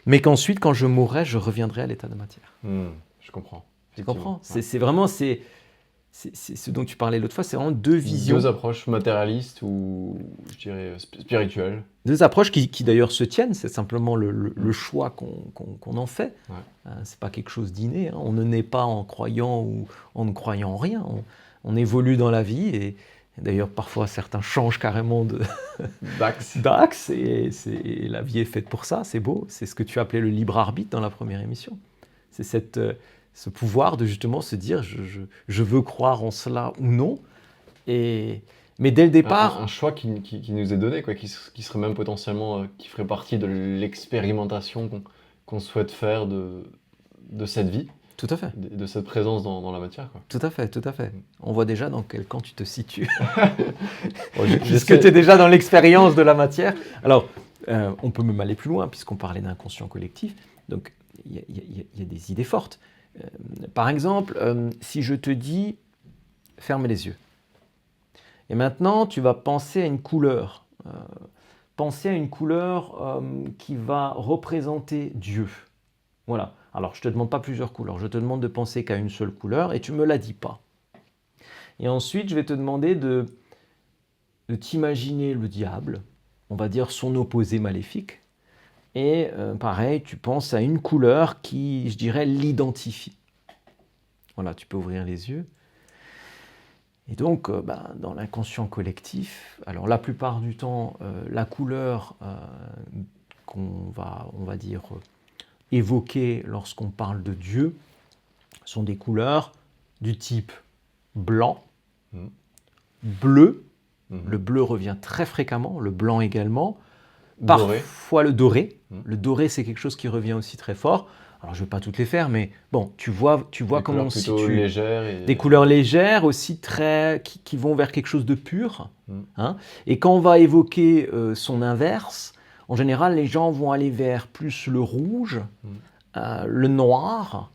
Speaker 3: mais qu'ensuite, quand je mourrai, je reviendrai à l'état de matière.
Speaker 2: Je comprends.
Speaker 3: Tu comprends ? C'est vraiment, c'est ce dont tu parlais l'autre fois, c'est vraiment deux visions.
Speaker 2: Deux approches matérialistes ou, je dirais, spirituelles.
Speaker 3: Deux approches qui d'ailleurs se tiennent, c'est simplement le choix qu'on en fait. Ouais. C'est pas quelque chose d'inné, on ne naît pas en croyant ou en ne croyant en rien. On évolue dans la vie D'ailleurs, parfois, certains changent carrément d'axe, et la vie est faite pour ça, c'est beau. C'est ce que tu appelais le libre arbitre dans la première émission. C'est ce pouvoir de justement se dire je veux croire en cela ou non. Mais dès le départ...
Speaker 2: Un choix qui nous est donné, quoi, qui serait même potentiellement, qui ferait partie de l'expérimentation qu'on souhaite faire de cette vie.
Speaker 3: Tout à fait.
Speaker 2: De cette présence dans la matière, quoi.
Speaker 3: Tout à fait, tout à fait. On voit déjà dans quel camp tu te situes. Est-ce que tu es déjà dans l'expérience de la matière? Alors, on peut même aller plus loin, puisqu'on parlait d'inconscient collectif. Donc, il y a des idées fortes. Par exemple, si je te dis, ferme les yeux. Et maintenant, tu vas penser à une couleur. Penser à une couleur qui va représenter Dieu. Voilà. Alors, je ne te demande pas plusieurs couleurs, je te demande de penser qu'à une seule couleur et tu ne me la dis pas. Et ensuite, je vais te demander de t'imaginer le diable, on va dire son opposé maléfique. Et pareil, tu penses à une couleur qui, je dirais, l'identifie. Voilà, tu peux ouvrir les yeux. Et donc, dans l'inconscient collectif, alors la plupart du temps, la couleur qu'on va, on va dire, évoquées lorsqu'on parle de Dieu sont des couleurs du type blanc, bleu, le bleu revient très fréquemment, le blanc également, parfois le doré. Le doré, c'est quelque chose qui revient aussi très fort. Alors, je ne vais pas toutes les faire, mais bon, tu vois comment on se situe. Des couleurs légères aussi, qui vont vers quelque chose de pur. Hein. Et quand on va évoquer son inverse, en général, les gens vont aller vers plus le rouge, le noir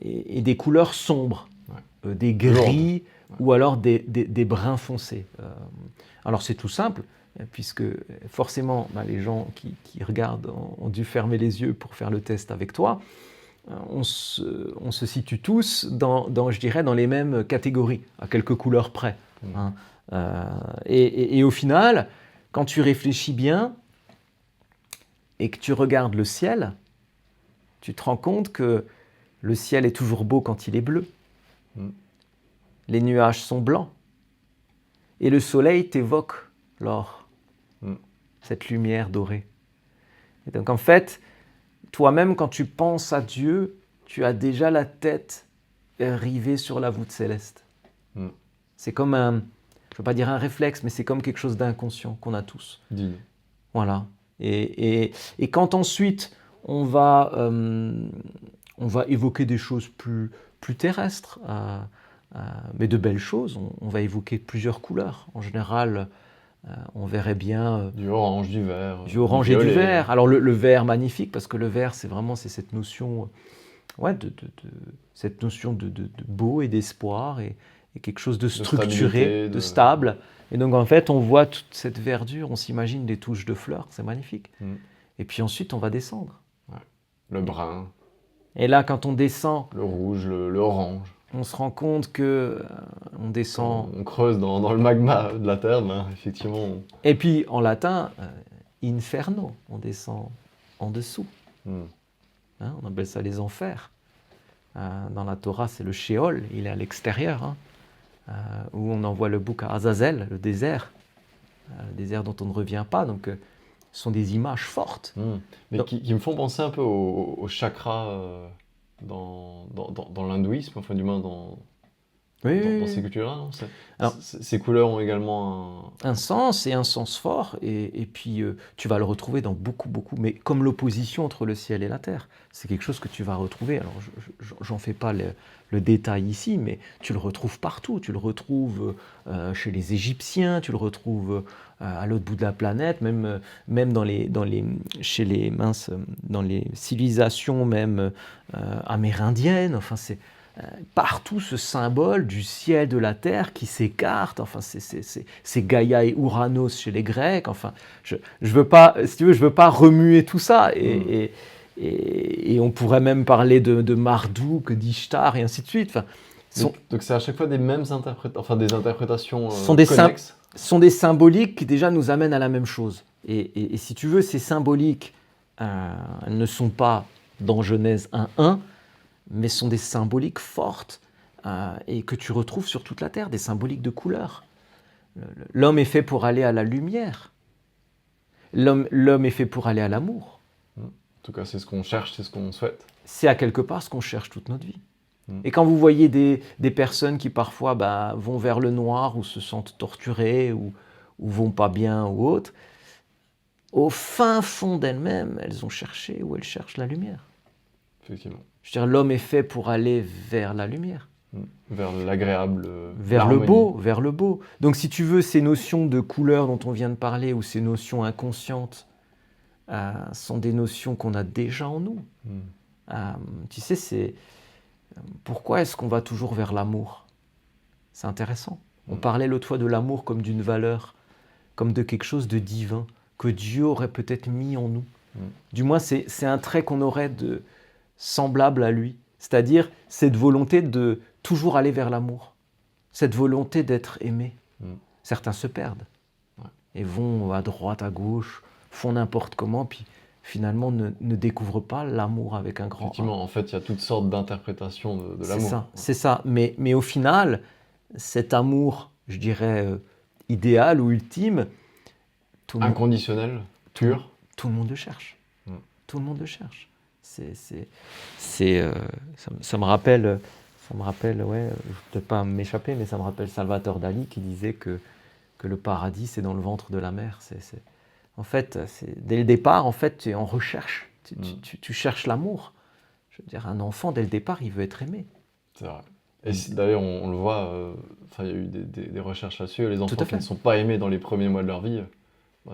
Speaker 3: et des couleurs sombres, des gris ou alors des bruns foncés. Alors c'est tout simple, puisque forcément les gens qui regardent ont dû fermer les yeux pour faire le test avec toi. On se situe tous dans, je dirais, dans les mêmes catégories, à quelques couleurs près. Hein. Et au final, quand tu réfléchis bien, et que tu regardes le ciel, tu te rends compte que le ciel est toujours beau quand il est bleu. Les nuages sont blancs. Et le soleil t'évoque l'or, cette lumière dorée. Et donc en fait, toi-même, quand tu penses à Dieu, tu as déjà la tête rivée sur la voûte céleste. C'est comme je ne veux pas dire un réflexe, mais c'est comme quelque chose d'inconscient qu'on a tous. Voilà. Et quand ensuite on va évoquer des choses plus terrestres, mais de belles choses, on va évoquer plusieurs couleurs. En général, on verrait bien...
Speaker 2: du orange, du vert.
Speaker 3: Du orange et du vert. Alors le vert, magnifique, parce que le vert, c'est cette notion, cette notion de beau et d'espoir, et quelque chose de structuré, de stable. Et donc, en fait, on voit toute cette verdure, on s'imagine des touches de fleurs, c'est magnifique. Et puis ensuite, on va descendre.
Speaker 2: Le brun.
Speaker 3: Et là, quand on descend...
Speaker 2: Le rouge, l'orange.
Speaker 3: On se rend compte qu'on descend...
Speaker 2: On creuse dans le magma de la Terre, effectivement.
Speaker 3: Et puis, en latin, inferno, on descend en dessous. Hein, on appelle ça les enfers. Dans la Torah, c'est le Sheol, il est à l'extérieur. Hein. Où on envoie le bouc à Azazel, le désert dont on ne revient pas. Donc, ce sont des images fortes.
Speaker 2: Mais donc, qui me font penser un peu au chakra dans l'hindouisme, enfin du moins dans ces cultures-là. Non, alors, ces couleurs ont également
Speaker 3: un sens, et un sens fort. Et puis, tu vas le retrouver dans beaucoup, mais comme l'opposition entre le ciel et la terre. C'est quelque chose que tu vas retrouver. Alors, j'en fais pas le détail ici, mais tu le retrouves partout. Tu le retrouves chez les Égyptiens, tu le retrouves à l'autre bout de la planète, même dans les civilisations même amérindiennes. Enfin, c'est partout ce symbole du ciel, de la terre qui s'écarte. Enfin, c'est Gaïa et Ouranos chez les Grecs. Enfin, je veux pas, si tu veux, je veux pas remuer tout ça. Et on pourrait même parler de Marduk, d'Ishtar et ainsi de suite. Enfin,
Speaker 2: donc c'est à chaque fois des mêmes des interprétations
Speaker 3: connexes. Sont des symboliques qui déjà nous amènent à la même chose. Et si tu veux, ces symboliques ne sont pas dans Genèse 1.1, mais sont des symboliques fortes et que tu retrouves sur toute la Terre, des symboliques de couleurs. L'homme est fait pour aller à la lumière. L'homme est fait pour aller à l'amour.
Speaker 2: En tout cas, c'est ce qu'on cherche, c'est ce qu'on souhaite.
Speaker 3: C'est à quelque part ce qu'on cherche toute notre vie. Et quand vous voyez des personnes qui parfois vont vers le noir ou se sentent torturées ou vont pas bien ou autre, au fin fond d'elles-mêmes, elles ont cherché ou elles cherchent la lumière.
Speaker 2: Effectivement.
Speaker 3: Je veux dire, l'homme est fait pour aller vers la lumière.
Speaker 2: Vers l'agréable.
Speaker 3: Vers le beau, vers le beau. Donc si tu veux, ces notions de couleur dont on vient de parler ou ces notions inconscientes sont des notions qu'on a déjà en nous. Tu sais, c'est... Pourquoi est-ce qu'on va toujours vers l'amour? C'est intéressant. On parlait l'autre fois de l'amour comme d'une valeur, comme de quelque chose de divin, que Dieu aurait peut-être mis en nous. Du moins, c'est un trait qu'on aurait de semblable à lui. C'est-à-dire cette volonté de toujours aller vers l'amour, cette volonté d'être aimé. Certains se perdent et vont à droite, à gauche, font n'importe comment, puis finalement ne découvrent pas l'amour avec un grand A.
Speaker 2: Effectivement, en fait, il y a toutes sortes d'interprétations de l'amour.
Speaker 3: C'est ça. Mais au final, cet amour, je dirais, idéal ou ultime,
Speaker 2: inconditionnel, pur.
Speaker 3: Tout le monde le cherche. Tout le monde le cherche. Ça me rappelle, je ne vais peut-être pas m'échapper, mais ça me rappelle Salvatore Dali qui disait que le paradis, c'est dans le ventre de la mer. En fait, dès le départ, en fait, tu es en recherche. Tu cherches l'amour. Je veux dire, un enfant, dès le départ, il veut être aimé.
Speaker 2: C'est vrai. Et d'ailleurs, on le voit, il y a eu des recherches là-dessus. Les enfants qui ne sont pas aimés dans les premiers mois de leur vie,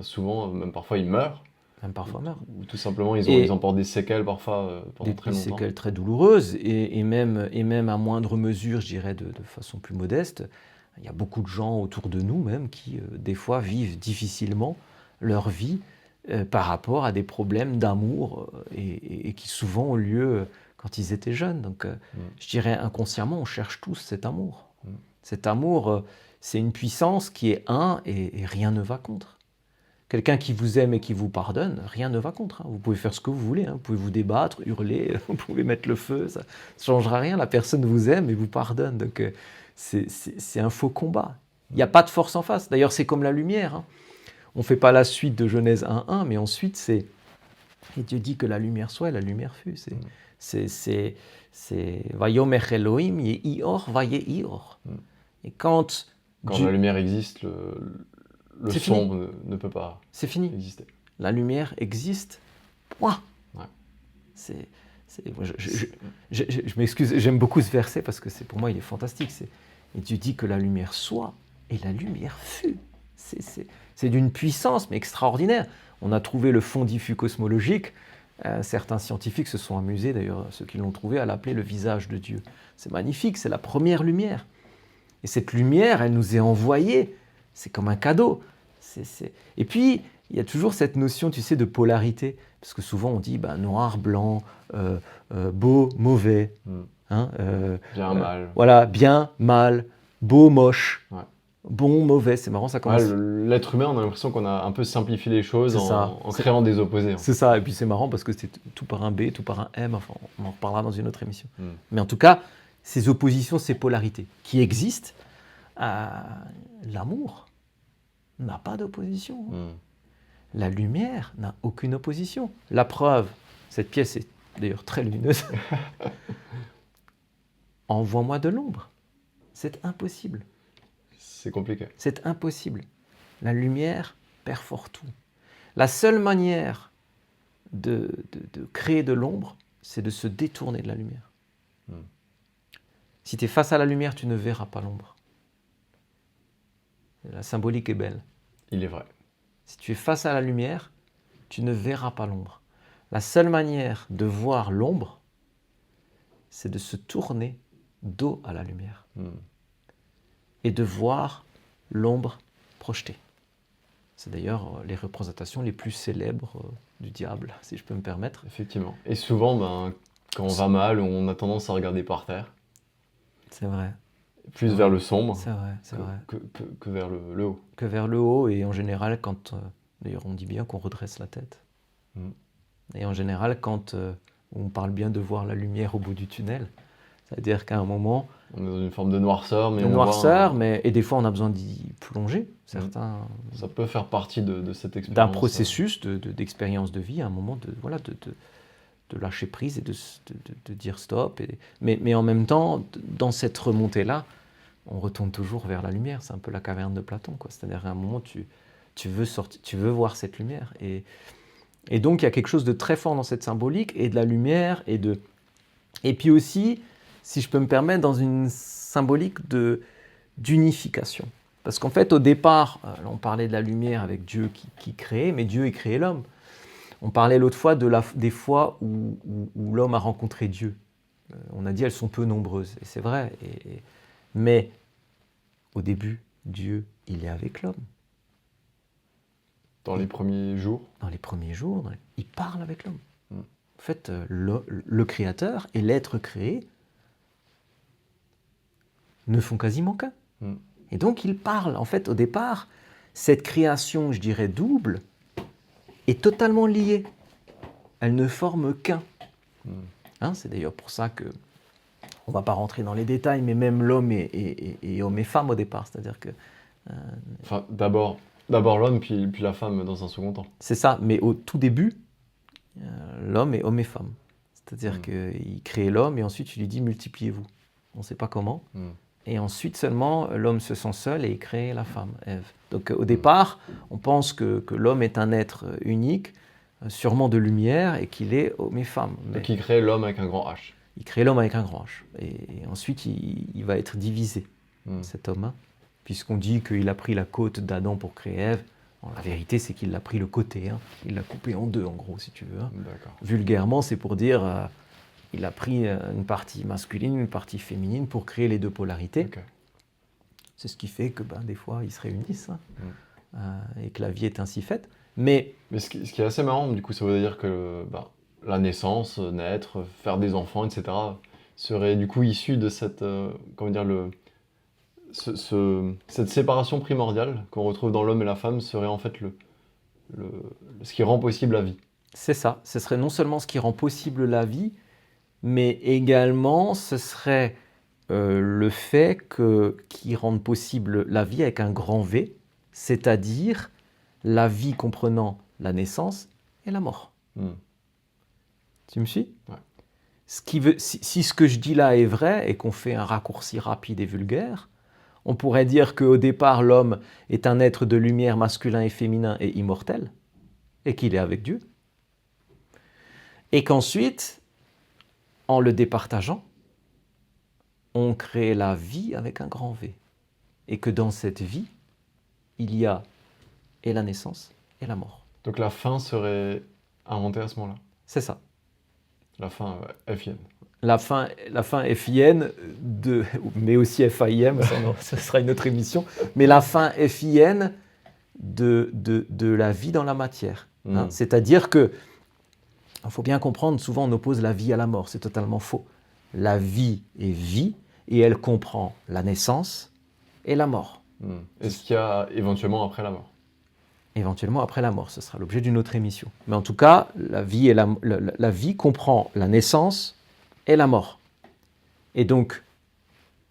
Speaker 2: souvent, même parfois, ils meurent.
Speaker 3: Même parfois meurent.
Speaker 2: Ou tout simplement, ils emportent des séquelles parfois pendant très longtemps.
Speaker 3: Des séquelles très douloureuses et même à moindre mesure, je dirais, de façon plus modeste. Il y a beaucoup de gens autour de nous même qui, des fois, vivent difficilement leur vie par rapport à des problèmes d'amour et qui souvent ont lieu quand ils étaient jeunes. Donc, je dirais inconsciemment, on cherche tous cet amour. Cet amour, c'est une puissance qui est un et rien ne va contre. Quelqu'un qui vous aime et qui vous pardonne, rien ne va contre. Vous pouvez faire ce que vous voulez, vous pouvez vous débattre, hurler, vous pouvez mettre le feu, ça ne changera rien. La personne vous aime et vous pardonne. Donc c'est un faux combat. Il n'y a pas de force en face. D'ailleurs, c'est comme la lumière. On ne fait pas la suite de Genèse 1.1, mais ensuite c'est... Et Dieu dit que la lumière soit et la lumière fut. C'est Vayomer Elohim Yehior Vayehior. Et quand
Speaker 2: la lumière existe, le sombre ne peut pas exister.
Speaker 3: La lumière existe, point. Je m'excuse, j'aime beaucoup ce verset parce que pour moi il est fantastique. Et Dieu dit que la lumière soit et la lumière fut. C'est d'une puissance mais extraordinaire. On a trouvé le fond diffus cosmologique. Certains scientifiques se sont amusés, d'ailleurs ceux qui l'ont trouvé, à l'appeler le visage de Dieu. C'est magnifique, c'est la première lumière. Et cette lumière, elle nous est envoyée. C'est comme un cadeau. Et puis, il y a toujours cette notion, tu sais, de polarité. Parce que souvent, on dit noir, blanc, beau, mauvais.
Speaker 2: Bien, mal.
Speaker 3: Voilà, bien, mal, beau, moche. Bon, mauvais, c'est marrant, ça commence.
Speaker 2: L'être humain, on a l'impression qu'on a un peu simplifié les choses en créant des opposés.
Speaker 3: C'est ça, et puis c'est marrant parce que c'est tout par un B, tout par un M. Enfin, on en reparlera dans une autre émission. Mais en tout cas, ces oppositions, ces polarités qui existent, l'amour n'a pas d'opposition. La lumière n'a aucune opposition. La preuve, cette pièce est d'ailleurs très lumineuse. Envoie-moi de l'ombre. C'est impossible.
Speaker 2: C'est compliqué.
Speaker 3: C'est impossible. La lumière perfore tout. La seule manière de créer de l'ombre, c'est de se détourner de la lumière. Si tu es face à la lumière, tu ne verras pas l'ombre. La symbolique est belle.
Speaker 2: Il est vrai.
Speaker 3: Si tu es face à la lumière, tu ne verras pas l'ombre. La seule manière de voir l'ombre, c'est de se tourner dos à la lumière. Et de voir l'ombre projetée. C'est d'ailleurs les représentations les plus célèbres du diable, si je peux me permettre.
Speaker 2: Effectivement. Et souvent, quand on va mal, on a tendance à regarder par terre.
Speaker 3: C'est vrai.
Speaker 2: Plus vers le sombre.
Speaker 3: C'est vrai, c'est vrai.
Speaker 2: Que vers le haut.
Speaker 3: Que vers le haut, et en général, d'ailleurs on dit bien qu'on redresse la tête. Et en général, quand on parle bien de voir la lumière au bout du tunnel, C'est-à-dire qu'à un moment...
Speaker 2: On est dans une forme de noirceur, mais
Speaker 3: et des fois on a besoin d'y plonger. Certains...
Speaker 2: Ça peut faire partie de cette expérience.
Speaker 3: D'un processus d'expérience de vie, à un moment de lâcher prise et de dire stop. Mais en même temps, dans cette remontée-là, on retourne toujours vers la lumière. C'est un peu la caverne de Platon, quoi. C'est-à-dire qu'à un moment, tu veux sortir, tu veux voir cette lumière. Et donc, il y a quelque chose de très fort dans cette symbolique, et de la lumière, et puis aussi, si je peux me permettre, dans une symbolique d'unification. Parce qu'en fait, au départ, on parlait de la lumière avec Dieu qui créait, mais Dieu a créé l'homme. On parlait l'autre fois des fois où l'homme a rencontré Dieu. On a dit elles sont peu nombreuses, et c'est vrai. Mais au début, Dieu, il est avec l'homme.
Speaker 2: Dans les premiers jours.
Speaker 3: Dans les premiers jours, il parle avec l'homme. En fait, le Créateur et l'être créé ne font quasiment qu'un. Et donc, il parle. En fait, au départ, cette création, je dirais, double, est totalement liée. Elle ne forme qu'un. C'est d'ailleurs pour ça que, on ne va pas rentrer dans les détails, mais même l'homme est homme et femme au départ. C'est-à-dire que...
Speaker 2: Enfin, d'abord l'homme, puis la femme dans un second temps.
Speaker 3: C'est ça, mais au tout début, l'homme est homme et femme. C'est-à-dire qu'il crée l'homme et ensuite il lui dit multipliez-vous. On ne sait pas comment. Et ensuite seulement, l'homme se sent seul et il crée la femme, Ève. Donc au départ, on pense que l'homme est un être unique, sûrement de lumière, et qu'il est homme et femme.
Speaker 2: Donc il crée l'homme avec un grand H.
Speaker 3: Il crée l'homme avec un grand H. Et ensuite, il va être divisé, cet homme, puisqu'on dit qu'il a pris la côte d'Adam pour créer Ève. Bon, la vérité, c'est qu'il a pris le côté. Il l'a coupé en deux, en gros, si tu veux. Vulgairement, c'est pour dire... il a pris une partie masculine, une partie féminine pour créer les deux polarités. C'est ce qui fait que des fois, ils se réunissent et que la vie est ainsi faite. Mais
Speaker 2: ce qui est assez marrant, du coup, ça veut dire que la naissance, naître, faire des enfants, etc., serait du coup issu de cette, cette séparation primordiale qu'on retrouve dans l'homme et la femme serait en fait ce qui rend possible la vie.
Speaker 3: C'est ça. Ce serait non seulement ce qui rend possible la vie, mais également ce serait le fait qui rende possible la vie avec un grand V, c'est-à-dire la vie comprenant la naissance et la mort. Tu me suis ? Si ce que je dis là est vrai et qu'on fait un raccourci rapide et vulgaire, on pourrait dire qu'au départ l'homme est un être de lumière masculin et féminin et immortel, et qu'il est avec Dieu, et qu'ensuite, en le départageant, on crée la vie avec un grand V. Et que dans cette vie, il y a et la naissance et la mort.
Speaker 2: Donc la fin serait inventée à ce moment-là.
Speaker 3: C'est ça.
Speaker 2: La fin FIN.
Speaker 3: La fin FIN, mais aussi FAIM, ce sera une autre émission, mais la fin FIN de la vie dans la matière. C'est-à-dire que, il faut bien comprendre, souvent on oppose la vie à la mort, c'est totalement faux. La vie est vie, et elle comprend la naissance et la mort.
Speaker 2: Est-ce qu'il y a éventuellement après la mort ?
Speaker 3: Éventuellement après la mort, ce sera l'objet d'une autre émission. Mais en tout cas, la vie comprend la naissance et la mort. Et donc,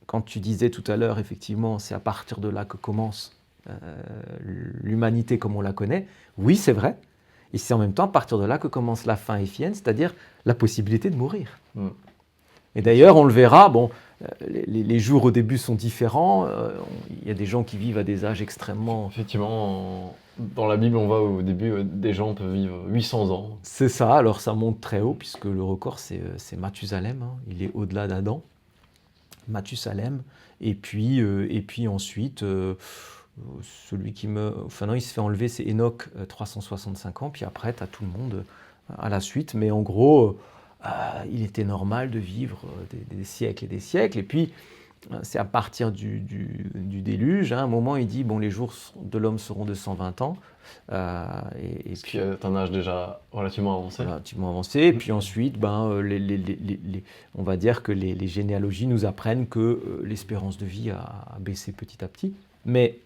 Speaker 3: quand tu disais tout à l'heure, effectivement, c'est à partir de là que commence l'humanité comme on la connaît, oui, c'est vrai. Et c'est en même temps à partir de là que commence la fin FIN, c'est-à-dire la possibilité de mourir. Et d'ailleurs, on le verra, les jours au début sont différents. Il y a des gens qui vivent à des âges extrêmement...
Speaker 2: Effectivement, dans la Bible, on voit au début, des gens peuvent vivre 800 ans.
Speaker 3: C'est ça, alors ça monte très haut, puisque le record, c'est Mathusalem. Il est au-delà d'Adam. Mathusalem. Et puis ensuite, celui qui il se fait enlever, c'est Enoch, 365 ans. Puis après, tu as tout le monde à la suite. Mais en gros... il était normal de vivre des siècles et des siècles. Et puis, c'est à partir du déluge, à un moment, il dit, les jours de l'homme seront de 120 ans.
Speaker 2: Ce qui est un âge déjà relativement avancé.
Speaker 3: Relativement avancé. Et puis ensuite, on va dire que les généalogies nous apprennent que l'espérance de vie a baissé petit à petit. Mais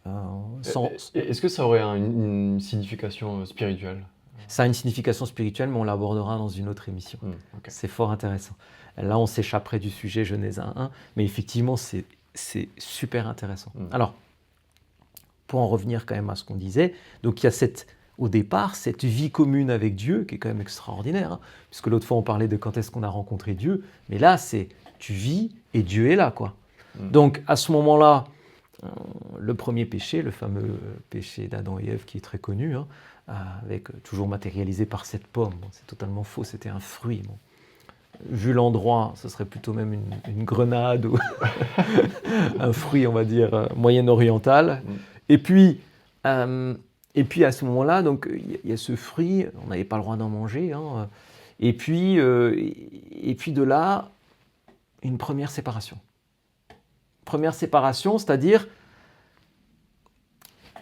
Speaker 2: est-ce que ça aurait une signification spirituelle ?
Speaker 3: Ça a une signification spirituelle, mais on l'abordera dans une autre émission.
Speaker 2: Okay.
Speaker 3: C'est fort intéressant. Là, on s'échapperait du sujet Genèse 1.1, mais effectivement, c'est super intéressant. Alors, pour en revenir quand même à ce qu'on disait, donc il y a au départ, cette vie commune avec Dieu, qui est quand même extraordinaire, hein, puisque l'autre fois, on parlait de quand est-ce qu'on a rencontré Dieu, mais là, c'est tu vis et Dieu est là, quoi. Donc, à ce moment-là, le premier péché, le fameux péché d'Adam et Ève, qui est très connu, hein, avec toujours matérialisé par cette pomme. Bon, c'est totalement faux, c'était un fruit. Bon. Vu l'endroit, ce serait plutôt même une grenade ou un fruit, on va dire, moyen-oriental. Et puis à ce moment-là, donc il y a ce fruit, on n'avait pas le droit d'en manger. Hein, et puis de là, une première séparation. Première séparation, c'est-à-dire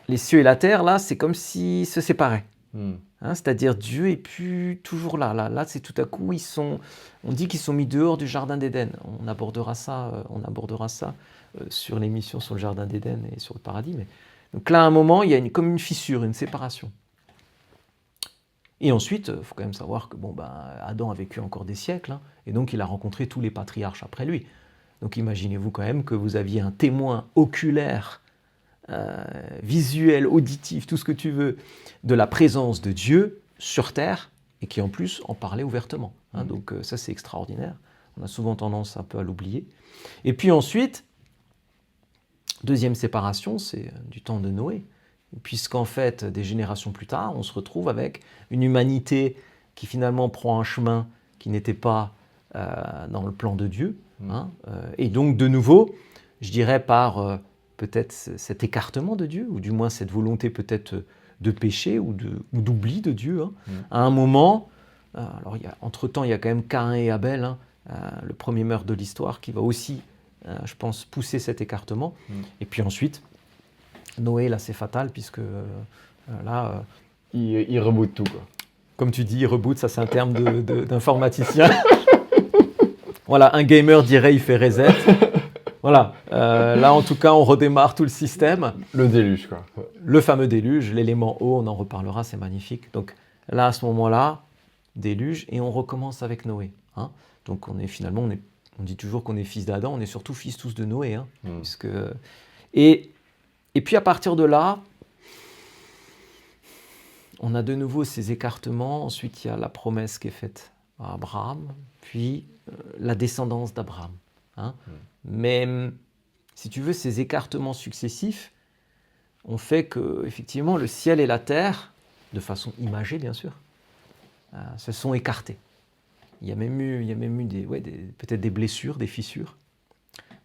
Speaker 3: les cieux et la terre, là, c'est comme s'ils se séparaient. Hein, c'est-à-dire Dieu est plus toujours là. Là, c'est tout à coup, on dit qu'ils sont mis dehors du jardin d'Éden. On abordera ça sur l'émission sur le jardin d'Éden et sur le paradis. Mais... Donc là, à un moment, il y a comme une fissure, une séparation. Et ensuite, il faut quand même savoir que Adam a vécu encore des siècles, hein, et donc il a rencontré tous les patriarches après lui. Donc imaginez-vous quand même que vous aviez un témoin oculaire, visuel, auditif, tout ce que tu veux, de la présence de Dieu sur terre, et qui en plus en parlait ouvertement. Hein, donc ça c'est extraordinaire. On a souvent tendance un peu à l'oublier. Et puis ensuite, deuxième séparation, c'est du temps de Noé. Puisqu'en fait, des générations plus tard, on se retrouve avec une humanité qui finalement prend un chemin qui n'était pas dans le plan de Dieu. Hein, et donc, de nouveau, je dirais par peut-être cet écartement de Dieu, ou du moins cette volonté peut-être de péché ou d'oubli de Dieu. Hein. À un moment, alors entre-temps, il y a quand même Caïn et Abel, hein, le premier meurtre de l'histoire, qui va aussi, je pense, pousser cet écartement. Et puis ensuite, Noé, là, c'est fatal, puisque là...
Speaker 2: il reboot tout, quoi.
Speaker 3: Comme tu dis, il reboot, ça c'est un terme d'informaticien. Voilà, un gamer dirait il fait reset. Voilà, là en tout cas, on redémarre tout le système.
Speaker 2: Le déluge, quoi.
Speaker 3: Le fameux déluge, l'élément eau, on en reparlera, c'est magnifique. Donc là, à ce moment-là, déluge, et on recommence avec Noé. Hein. Donc on dit toujours qu'on est fils d'Adam, on est surtout fils tous de Noé. Hein, puisque, et puis à partir de là, on a de nouveau ces écartements. Ensuite, il y a la promesse qui est faite à Abraham, puis la descendance d'Abraham. Hein. Mais si tu veux, ces écartements successifs ont fait que, effectivement, le ciel et la terre, de façon imagée bien sûr, se sont écartés. Il y a même eu peut-être des blessures, des fissures,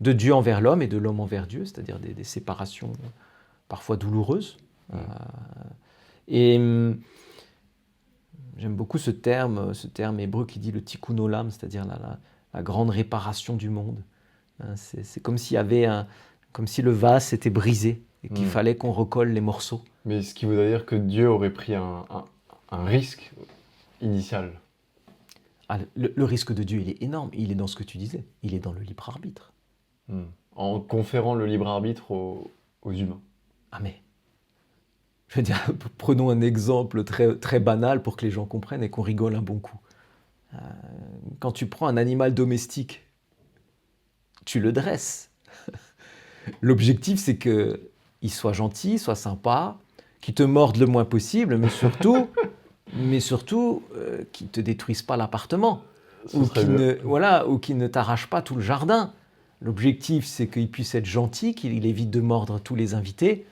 Speaker 3: de Dieu envers l'homme et de l'homme envers Dieu, c'est-à-dire des séparations parfois douloureuses. Et j'aime beaucoup ce terme hébreu qui dit le tikkun olam, c'est-à-dire la grande réparation du monde. C'est comme s'il y avait comme si le vase s'était brisé et qu'il fallait qu'on recolle les morceaux.
Speaker 2: Mais ce qui voudrait dire que Dieu aurait pris un risque initial.
Speaker 3: Le risque de Dieu, il est énorme. Il est dans ce que tu disais. Il est dans le libre arbitre.
Speaker 2: En conférant le libre arbitre aux humains.
Speaker 3: Ah mais, je veux dire, prenons un exemple très, très banal pour que les gens comprennent et qu'on rigole un bon coup. Quand tu prends un animal domestique, tu le dresses. L'objectif, c'est qu'il soit gentil, soit sympa, qu'il te morde le moins possible, mais surtout qu'il ne te détruise pas l'appartement, ou qu'il ne t'arrache pas tout le jardin. L'objectif, c'est qu'il puisse être gentil, qu'il évite de mordre tous les invités,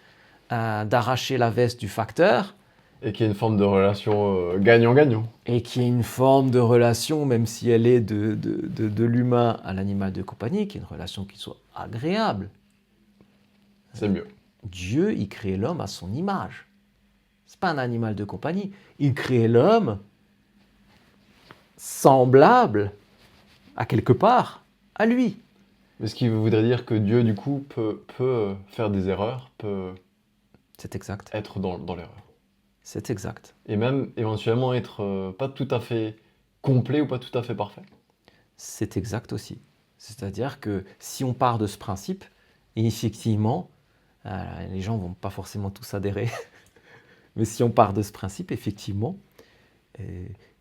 Speaker 3: d'arracher la veste du facteur.
Speaker 2: Et qu'il y ait une forme de relation gagnant-gagnant.
Speaker 3: Et qu'il y ait une forme de relation, même si elle est de l'humain à l'animal de compagnie, qu'il y ait une relation qui soit agréable.
Speaker 2: C'est mieux.
Speaker 3: Dieu, il crée l'homme à son image. C'est pas un animal de compagnie. Il crée l'homme semblable, à quelque part, à lui.
Speaker 2: Mais ce qui voudrait dire que Dieu, du coup, peut faire des erreurs, peut
Speaker 3: C'est exact.
Speaker 2: être dans l'erreur.
Speaker 3: C'est exact.
Speaker 2: Et même éventuellement être pas tout à fait complet ou pas tout à fait parfait.
Speaker 3: C'est exact aussi. C'est-à-dire que si on part de ce principe, et effectivement, les gens ne vont pas forcément tous adhérer, mais si on part de ce principe, effectivement,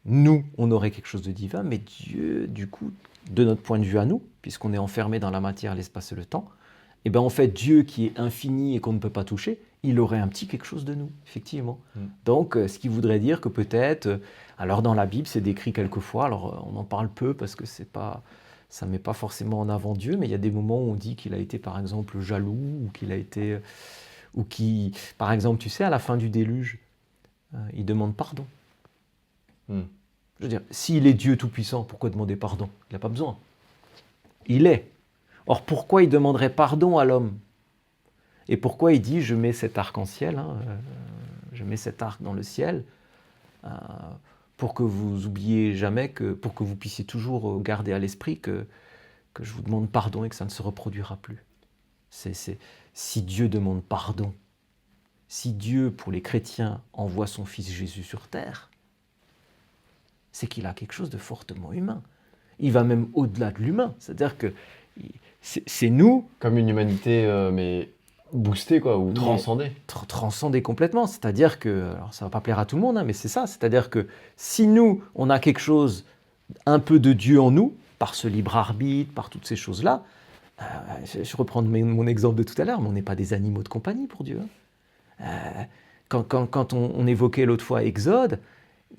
Speaker 3: nous, on aurait quelque chose de divin, mais Dieu, du coup, de notre point de vue à nous, puisqu'on est enfermé dans la matière, l'espace et le temps, et bien en fait, Dieu qui est infini et qu'on ne peut pas toucher, il aurait un petit quelque chose de nous, effectivement. Donc, ce qui voudrait dire que peut-être, alors dans la Bible, c'est décrit quelquefois, alors on en parle peu parce que ça ne met pas forcément en avant Dieu, mais il y a des moments où on dit qu'il a été, par exemple, jaloux, ou qu'il a été, ou qui, par exemple, tu sais, à la fin du déluge, il demande pardon. Je veux dire, s'il est Dieu tout-puissant, pourquoi demander pardon? Il n'a pas besoin. Il est. Or, pourquoi il demanderait pardon à l'homme? Et pourquoi il dit, je mets cet arc-en-ciel, je mets cet arc dans le ciel, pour que vous oubliez jamais, pour que vous puissiez toujours garder à l'esprit que je vous demande pardon et que ça ne se reproduira plus. Si Dieu demande pardon, si Dieu, pour les chrétiens, envoie son Fils Jésus sur terre, c'est qu'il a quelque chose de fortement humain. Il va même au-delà de l'humain. C'est-à-dire que c'est nous...
Speaker 2: Comme une humanité, mais boostée, quoi, ou transcendée.
Speaker 3: Transcendée complètement. C'est-à-dire que... Alors, ça ne va pas plaire à tout le monde, mais c'est ça. C'est-à-dire que si nous, on a quelque chose, un peu de Dieu en nous, par ce libre arbitre, par toutes ces choses-là, je reprends mon exemple de tout à l'heure, mais on n'est pas des animaux de compagnie pour Dieu. Quand on évoquait l'autre fois Exode,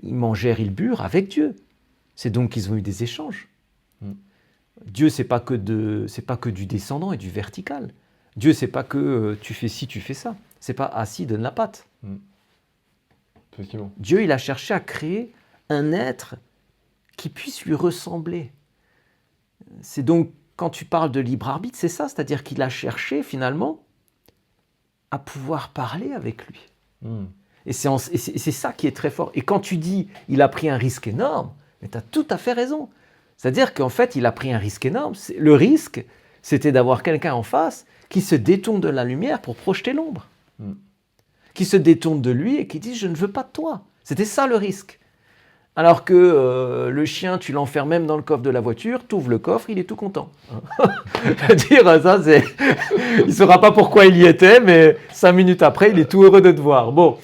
Speaker 3: ils mangèrent, ils burent avec Dieu. C'est donc qu'ils ont eu des échanges. Dieu, c'est pas que du descendant et du vertical. Dieu, c'est pas que tu fais ci, tu fais ça. C'est pas assis, donne la patte.
Speaker 2: Effectivement.
Speaker 3: Dieu, il a cherché à créer un être qui puisse lui ressembler. C'est donc, quand tu parles de libre arbitre, c'est ça, c'est-à-dire qu'il a cherché finalement à pouvoir parler avec lui. Et c'est ça qui est très fort. Et quand tu dis il a pris un risque énorme, mais tu as tout à fait raison. C'est-à-dire qu'en fait, il a pris un risque énorme. Le risque, c'était d'avoir quelqu'un en face qui se détourne de la lumière pour projeter l'ombre. Qui se détourne de lui et qui dit « je ne veux pas de toi ». C'était ça le risque. Alors que le chien, tu l'enfermes même dans le coffre de la voiture, tu ouvres le coffre, il est tout content. Dire ça, c'est... il ne saura pas pourquoi il y était, mais 5 minutes après, il est tout heureux de te voir. Bon,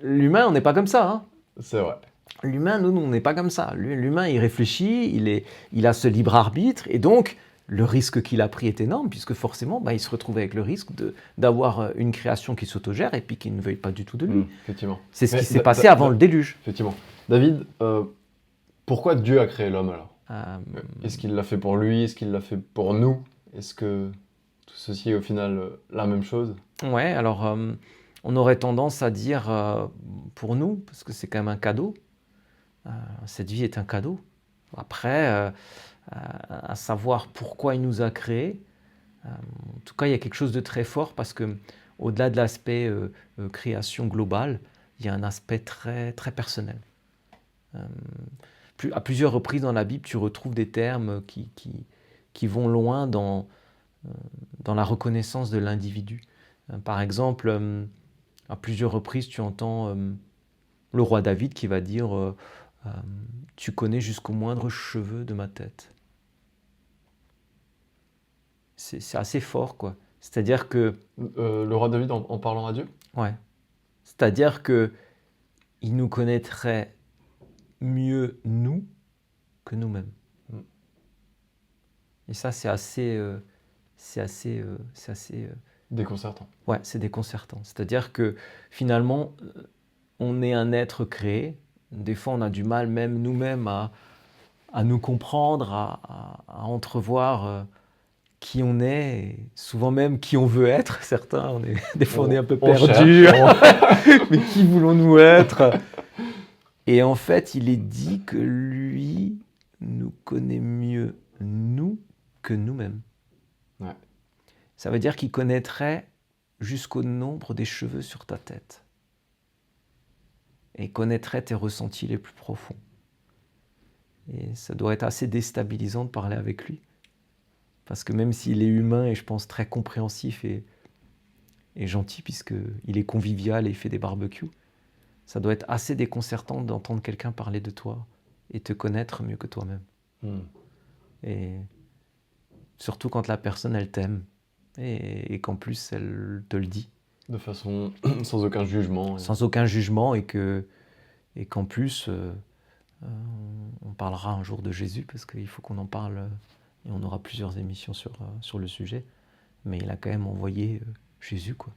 Speaker 3: l'humain, on n'est pas comme ça.
Speaker 2: C'est vrai.
Speaker 3: L'humain, nous, on n'est pas comme ça. L'humain, il réfléchit, il a ce libre arbitre, et donc, le risque qu'il a pris est énorme, puisque forcément, il se retrouve avec le risque d'avoir une création qui s'autogère et puis qui ne veuille pas du tout de lui.
Speaker 2: Effectivement.
Speaker 3: C'est ce qui s'est passé avant le déluge.
Speaker 2: Effectivement. David, pourquoi Dieu a créé l'homme alors Est-ce qu'il l'a fait pour lui? Est-ce qu'il l'a fait pour nous? Est-ce que tout ceci est au final la même chose?
Speaker 3: Ouais, alors on aurait tendance à dire pour nous, parce que c'est quand même un cadeau. Cette vie est un cadeau. Après... à savoir pourquoi il nous a créés. En tout cas, il y a quelque chose de très fort parce que, au-delà de l'aspect création globale, il y a un aspect très, très personnel. À plusieurs reprises dans la Bible, tu retrouves des termes qui vont loin dans la reconnaissance de l'individu. Par exemple, à plusieurs reprises, tu entends le roi David qui va dire tu connais jusqu'au moindre cheveu de ma tête. C'est assez fort, quoi. C'est-à-dire que...
Speaker 2: le roi David en parlant à Dieu?
Speaker 3: Ouais. C'est-à-dire que il nous connaîtrait mieux, nous, que nous-mêmes. Et ça, c'est assez...
Speaker 2: déconcertant.
Speaker 3: Ouais, c'est déconcertant. C'est-à-dire que, finalement, on est un être créé. Des fois, on a du mal, même nous-mêmes, à nous comprendre, à entrevoir qui on est, et souvent même qui on veut être. Certains, des fois, on est un peu perdus. Mais qui voulons-nous être? Et en fait, il est dit que lui nous connaît mieux, nous, que nous-mêmes.
Speaker 2: Ouais.
Speaker 3: Ça veut dire qu'il connaîtrait jusqu'au nombre des cheveux sur ta tête. Et connaîtrait tes ressentis les plus profonds. Et ça doit être assez déstabilisant de parler avec lui. Parce que même s'il est humain et je pense très compréhensif et gentil, puisqu'il est convivial et il fait des barbecues, ça doit être assez déconcertant d'entendre quelqu'un parler de toi et te connaître mieux que toi-même. Et surtout quand la personne, elle t'aime et qu'en plus, elle te le dit.
Speaker 2: De façon sans aucun jugement.
Speaker 3: Sans aucun jugement et que et qu'en plus, on parlera un jour de Jésus, parce qu'il faut qu'on en parle, et on aura plusieurs émissions sur le sujet, mais il a quand même envoyé Jésus, quoi.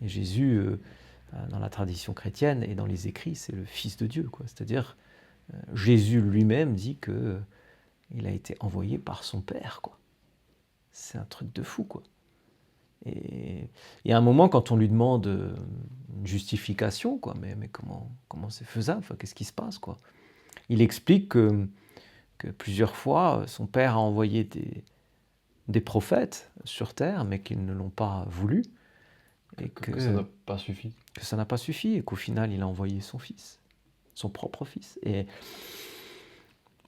Speaker 3: Et Jésus, dans la tradition chrétienne et dans les écrits, c'est le Fils de Dieu, quoi. C'est-à-dire, Jésus lui-même dit qu'il a été envoyé par son Père, quoi. C'est un truc de fou, quoi. Et à un moment, quand on lui demande une justification, quoi, mais comment c'est faisable, enfin, qu'est-ce qui se passe, quoi, il explique que plusieurs fois, son Père a envoyé des prophètes sur terre, mais qu'ils ne l'ont pas voulu. Et
Speaker 2: que ça n'a pas suffi.
Speaker 3: Que ça n'a pas suffi, et qu'au final, il a envoyé son Fils, son propre Fils. Et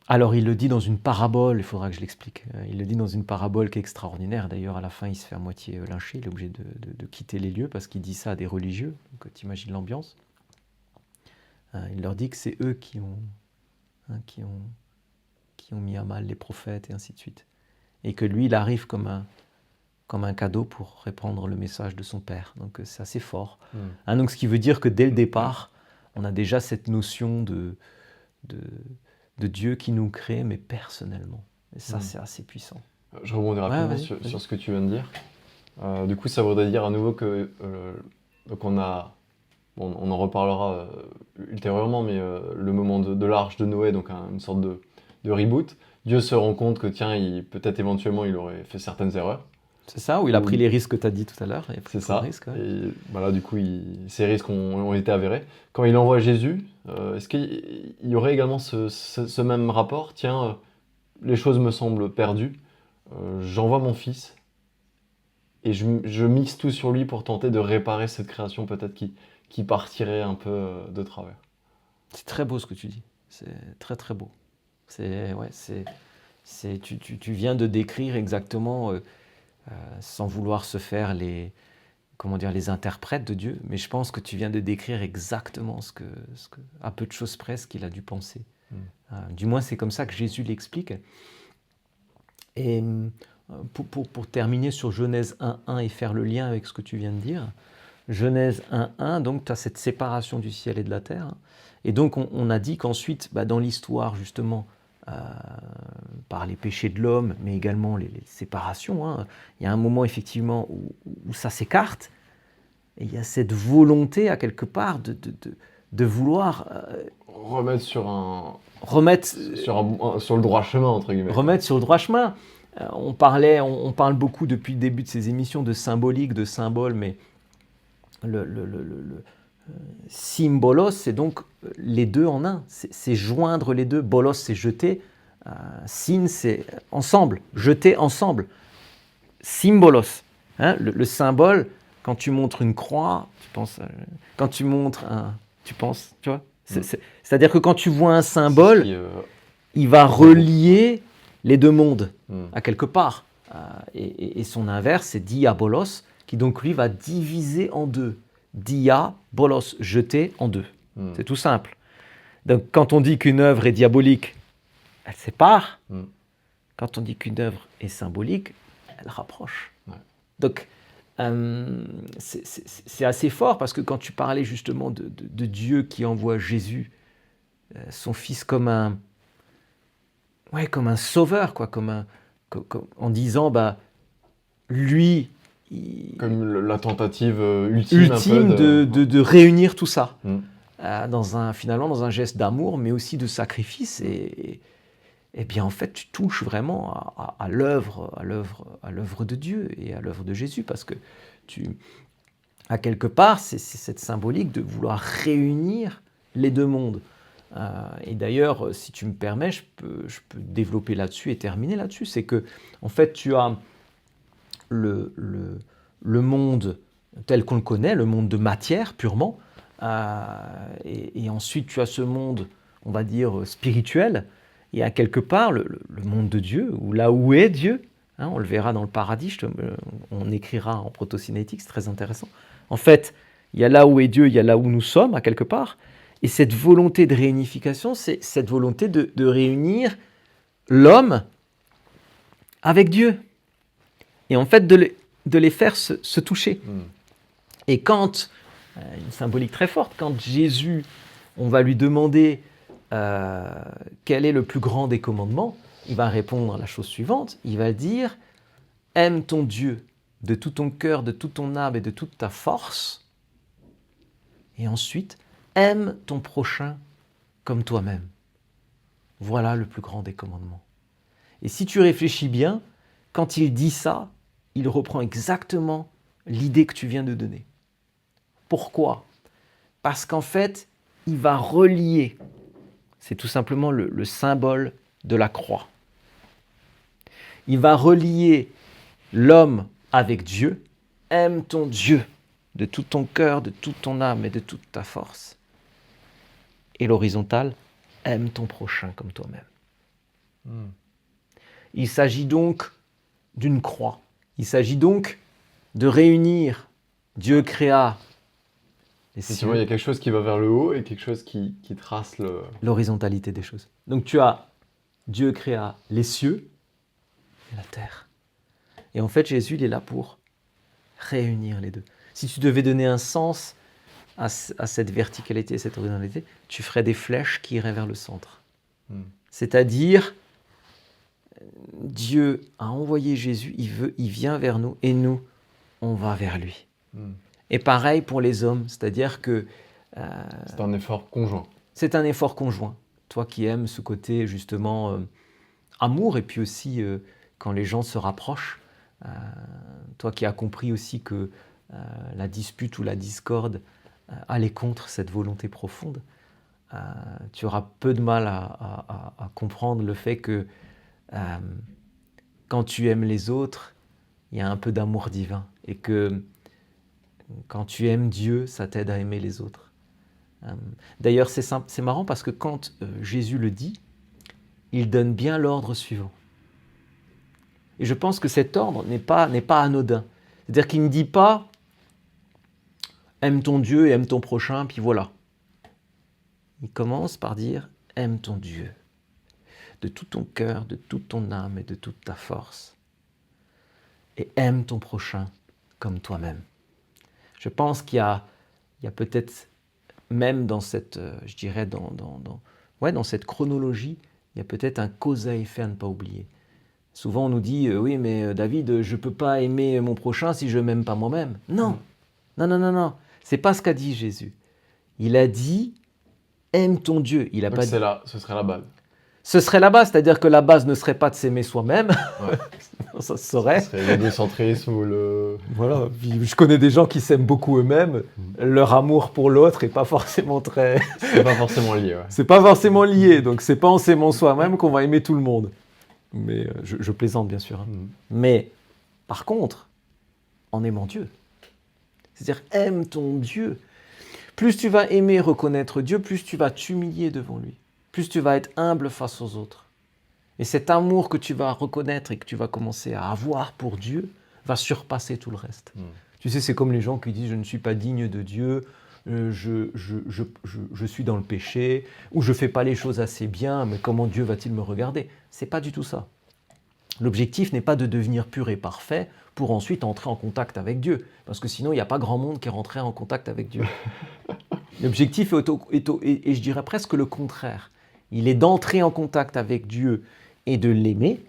Speaker 3: alors, il le dit dans une parabole, il faudra que je l'explique. Il le dit dans une parabole qui est extraordinaire. D'ailleurs, à la fin, il se fait à moitié lyncher. Il est obligé de quitter les lieux parce qu'il dit ça à des religieux. Donc, tu imagines l'ambiance. Il leur dit que c'est eux qui ont mis à mal les prophètes et ainsi de suite. Et que lui, il arrive comme un cadeau pour répandre le message de son Père. Donc, c'est assez fort. Donc, ce qui veut dire que dès le départ, on a déjà cette notion de Dieu qui nous crée, mais personnellement. Et ça, c'est assez puissant.
Speaker 2: Je rebondis rapidement sur ce que tu viens de dire. Du coup, ça voudrait dire à nouveau que donc on en reparlera ultérieurement, mais le moment de l'arche de Noé, donc une sorte de reboot. Dieu se rend compte que peut-être éventuellement il aurait fait certaines erreurs.
Speaker 3: C'est ça, où il a pris les risques que tu as dit tout à l'heure.
Speaker 2: C'est ça. Risques, ouais. Et voilà, du coup, ces risques ont été avérés. Quand il envoie Jésus, est-ce qu'il y aurait également ce même rapport ? Tiens, les choses me semblent perdues. J'envoie mon Fils et je mixe tout sur lui pour tenter de réparer cette création peut-être qui partirait un peu de travers.
Speaker 3: C'est très beau ce que tu dis. C'est très très beau. Tu viens de décrire exactement... sans vouloir se faire les interprètes de Dieu, mais je pense que tu viens de décrire exactement ce que à peu de choses près, ce qu'il a dû penser. Du moins, c'est comme ça que Jésus l'explique. Et pour terminer sur Genèse 1.1 et faire le lien avec ce que tu viens de dire, Genèse 1.1, donc tu as cette séparation du ciel et de la terre. Et donc, on a dit qu'ensuite, dans l'histoire, justement, par les péchés de l'homme, mais également les séparations. Il y a un moment effectivement où ça s'écarte, et il y a cette volonté à quelque part de vouloir
Speaker 2: remettre sur le droit chemin, entre guillemets.
Speaker 3: Remettre sur le droit chemin. On parle beaucoup depuis le début de ces émissions de symbolique, de symbole, mais le symbolos, c'est donc les deux en un, c'est joindre les deux. Bolos, c'est jeter, syn, c'est ensemble, jeter ensemble. Symbolos, le symbole, quand tu montres une croix, tu penses, quand tu montres tu penses, tu vois, c'est-à-dire que quand tu vois un symbole, il va relier les deux mondes, à quelque part. Et son inverse, c'est diabolos, qui donc lui va diviser en deux. Diabolos, jeter en deux. C'est tout simple. Donc quand on dit qu'une œuvre est diabolique, elle sépare. Quand on dit qu'une œuvre est symbolique, elle rapproche. Ouais. Donc c'est assez fort, parce que quand tu parlais justement de Dieu qui envoie Jésus, son Fils comme un sauveur, quoi, en disant, lui...
Speaker 2: Comme la tentative
Speaker 3: ultime de réunir tout ça, finalement dans un geste d'amour, mais aussi de sacrifice. Et bien en fait, tu touches vraiment à l'œuvre de Dieu et à l'œuvre de Jésus, parce que à quelque part, c'est cette symbolique de vouloir réunir les deux mondes. Et d'ailleurs, si tu me permets, je peux développer là-dessus et terminer là-dessus. C'est que en fait, tu as le monde tel qu'on le connaît, le monde de matière purement, et ensuite tu as ce monde, on va dire, spirituel, et à quelque part le monde de Dieu, ou là où est Dieu, on le verra dans le paradis, on écrira en proto-cinétique, c'est très intéressant. En fait, il y a là où est Dieu, il y a là où nous sommes, à quelque part, et cette volonté de réunification, c'est cette volonté de réunir l'homme avec Dieu. Et en fait, de les faire se toucher. Et quand, une symbolique très forte, quand Jésus on va lui demander quel est le plus grand des commandements, il va répondre à la chose suivante, il va dire « Aime ton Dieu de tout ton cœur, de toute ton âme et de toute ta force. » Et ensuite, « Aime ton prochain comme toi-même. » Voilà le plus grand des commandements. Et si tu réfléchis bien, quand il dit ça, il reprend exactement l'idée que tu viens de donner. Pourquoi ? Parce qu'en fait, il va relier, c'est tout simplement le symbole de la croix. Il va relier l'homme avec Dieu. Aime ton Dieu de tout ton cœur, de toute ton âme et de toute ta force. Et l'horizontale, aime ton prochain comme toi-même. Il s'agit donc d'une croix. Il s'agit donc de réunir. Dieu créa les cieux.
Speaker 2: Tu vois, il y a quelque chose qui va vers le haut et quelque chose qui trace
Speaker 3: l'horizontalité des choses. Donc tu as Dieu créa les cieux et la terre. Et en fait, Jésus, il est là pour réunir les deux. Si tu devais donner un sens à cette verticalité, cette horizontalité, tu ferais des flèches qui iraient vers le centre. C'est-à-dire, Dieu a envoyé Jésus, il vient vers nous et nous, on va vers lui. Et pareil pour les hommes, c'est-à-dire que...
Speaker 2: c'est un effort conjoint.
Speaker 3: C'est un effort conjoint. Toi qui aimes ce côté justement amour et puis aussi quand les gens se rapprochent, toi qui as compris aussi que la dispute ou la discorde allait contre cette volonté profonde, tu auras peu de mal à comprendre le fait que quand tu aimes les autres, il y a un peu d'amour divin et que quand tu aimes Dieu, ça t'aide à aimer les autres. D'ailleurs, c'est marrant parce que quand Jésus le dit, il donne bien l'ordre suivant. Et je pense que cet ordre n'est pas anodin. C'est-à-dire qu'il ne dit pas « aime ton Dieu et aime ton prochain, puis voilà ». Il commence par dire « aime ton Dieu de tout ton cœur, de toute ton âme et de toute ta force. Et aime ton prochain comme toi-même ». Je pense qu'il y a peut-être même dans cette, je dirais, dans cette chronologie, il y a peut-être un cause à effet à ne pas oublier. Souvent on nous dit, oui mais David, je ne peux pas aimer mon prochain si je ne m'aime pas moi-même. Non, non. C'est pas ce qu'a dit Jésus. Il a dit, aime ton Dieu. Il a
Speaker 2: donc
Speaker 3: pas
Speaker 2: dit... ce serait la base.
Speaker 3: Ce serait la base, c'est-à-dire que la base ne serait pas de s'aimer soi-même.
Speaker 2: Ouais.
Speaker 3: Ça se saurait.
Speaker 2: Ce serait l'égocentrisme ou le...
Speaker 3: Voilà. Je connais des gens qui s'aiment beaucoup eux-mêmes. Leur amour pour l'autre n'est pas forcément très...
Speaker 2: C'est pas forcément lié, ouais.
Speaker 3: C'est pas forcément lié. Donc, c'est pas en s'aimant soi-même qu'on va aimer tout le monde. Mais je plaisante, bien sûr. Mais, par contre, en aimant Dieu. C'est-à-dire, aime ton Dieu. Plus tu vas aimer reconnaître Dieu, plus tu vas t'humilier devant lui. Plus tu vas être humble face aux autres. Et cet amour que tu vas reconnaître et que tu vas commencer à avoir pour Dieu va surpasser tout le reste. Tu sais, c'est comme les gens qui disent « je ne suis pas digne de Dieu, je suis dans le péché, ou je ne fais pas les choses assez bien, mais comment Dieu va-t-il me regarder ?» C'est pas du tout ça. L'objectif n'est pas de devenir pur et parfait pour ensuite entrer en contact avec Dieu. Parce que sinon, il n'y a pas grand monde qui est rentré en contact avec Dieu. L'objectif est, je dirais presque le contraire. Il est d'entrer en contact avec Dieu et de l'aimer.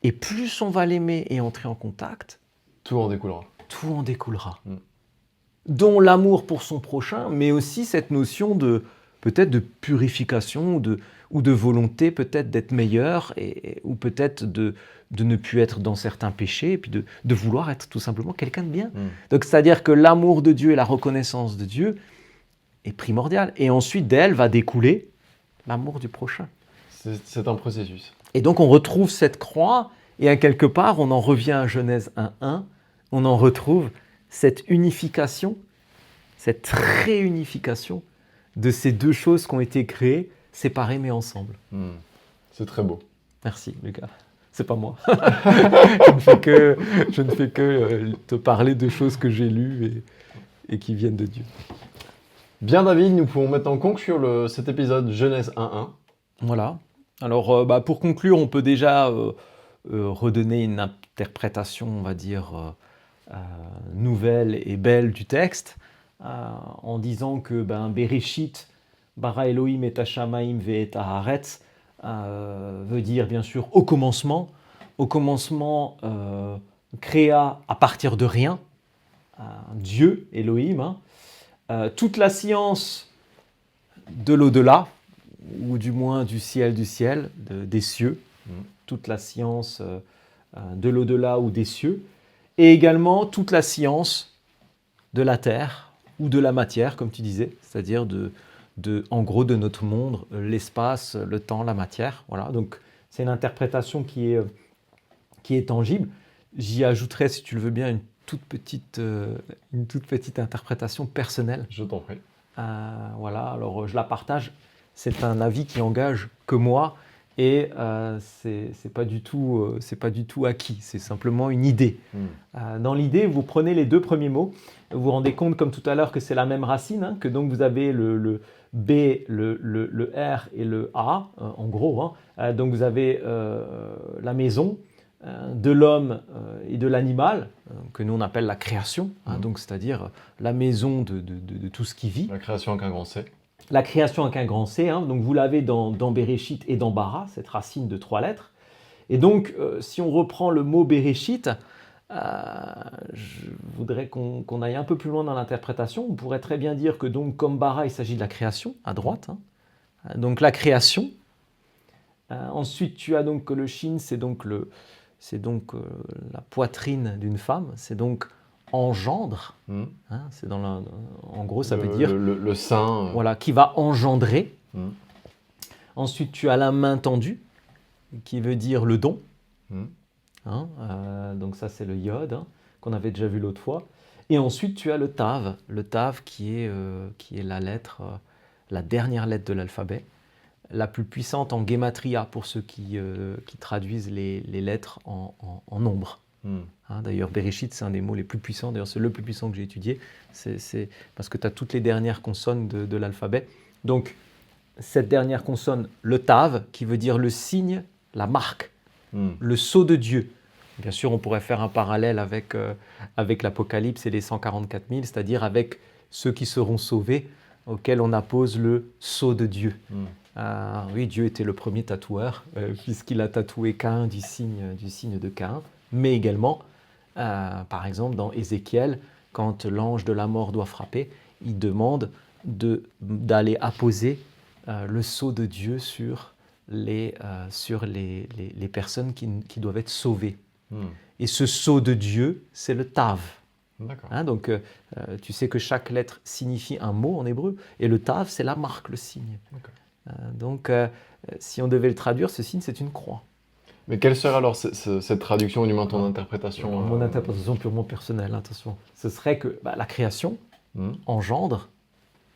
Speaker 3: Et plus on va l'aimer et entrer en contact,
Speaker 2: tout en découlera.
Speaker 3: Tout en découlera. Dont l'amour pour son prochain, mais aussi cette notion de peut-être de purification ou de volonté peut-être d'être meilleur ou peut-être de ne plus être dans certains péchés et puis de vouloir être tout simplement quelqu'un de bien. Donc c'est-à-dire que l'amour de Dieu et la reconnaissance de Dieu est primordial. Et ensuite d'elle va découler l'amour du prochain.
Speaker 2: C'est un processus.
Speaker 3: Et donc on retrouve cette croix et à quelque part on en revient à Genèse 1.1, on en retrouve cette unification, cette réunification de ces deux choses qui ont été créées, séparées mais ensemble.
Speaker 2: C'est très beau.
Speaker 3: Merci Lucas. C'est pas moi. je ne fais que te parler de choses que j'ai lues et qui viennent de Dieu.
Speaker 2: Bien David, nous pouvons maintenant conclure cet épisode Genèse 1.1.
Speaker 3: Voilà. Alors pour conclure, on peut déjà redonner une interprétation, on va dire, nouvelle et belle du texte, en disant que Bereshit, Bara Elohim et Hashamaim ve'et haaretz veut dire bien sûr au commencement créa à partir de rien, Dieu, Elohim. Toute la science de l'au-delà, ou du moins du ciel, des cieux, toute la science de l'au-delà ou des cieux, et également toute la science de la terre ou de la matière, comme tu disais, c'est-à-dire en gros de notre monde, l'espace, le temps, la matière. Voilà. Donc c'est une interprétation qui est tangible. J'y ajouterais, si tu le veux bien, une toute petite interprétation personnelle.
Speaker 2: Je t'en prie.
Speaker 3: Voilà, alors je la partage. C'est un avis qui engage que moi et c'est pas du tout acquis. C'est simplement une idée. Dans l'idée, vous prenez les deux premiers mots. Vous vous rendez compte, comme tout à l'heure, que c'est la même racine, que donc vous avez le B, le R et le A, en gros. Donc vous avez la maison de l'homme et de l'animal, que nous on appelle la création, donc c'est-à-dire la maison de tout ce qui vit.
Speaker 2: La création avec un grand C.
Speaker 3: La création avec un grand C, donc vous l'avez dans Bereshit et dans Bara, cette racine de 3 lettres. Et donc, si on reprend le mot Bereshit, je voudrais qu'on aille un peu plus loin dans l'interprétation. On pourrait très bien dire que donc, comme Bara, il s'agit de la création, à droite. Donc la création. Ensuite, tu as donc que le Shin, c'est donc la poitrine d'une femme, c'est donc engendre. C'est en gros, ça veut dire
Speaker 2: le sein.
Speaker 3: Voilà, qui va engendrer. Ensuite, tu as la main tendue, qui veut dire le don. Donc ça, c'est le yod, qu'on avait déjà vu l'autre fois. Et ensuite, tu as le tav qui est la dernière lettre de l'alphabet, la plus puissante en gematria pour ceux qui traduisent les lettres en nombre. D'ailleurs, Bereshit, c'est un des mots les plus puissants. D'ailleurs, c'est le plus puissant que j'ai étudié. C'est parce que tu as toutes les dernières consonnes de l'alphabet. Donc, cette dernière consonne, le tav, qui veut dire le signe, la marque, le sceau de Dieu. Bien sûr, on pourrait faire un parallèle avec l'Apocalypse et les 144 000, c'est-à-dire avec ceux qui seront sauvés, auxquels on appose le sceau de Dieu. Oui, Dieu était le premier tatoueur, puisqu'il a tatoué Caïn du signe de Caïn, mais également, par exemple, dans Ézéchiel, quand l'ange de la mort doit frapper, il demande d'aller apposer le sceau de Dieu sur les personnes qui doivent être sauvées. Et ce sceau de Dieu, c'est le tav. Donc, tu sais que chaque lettre signifie un mot en hébreu, et le tav, c'est la marque, le signe. Donc, si on devait le traduire, ce signe, c'est une croix.
Speaker 2: Mais quelle serait alors cette traduction, ou du moins ton interprétation
Speaker 3: Mon interprétation purement personnelle, attention. Ce serait que la création engendre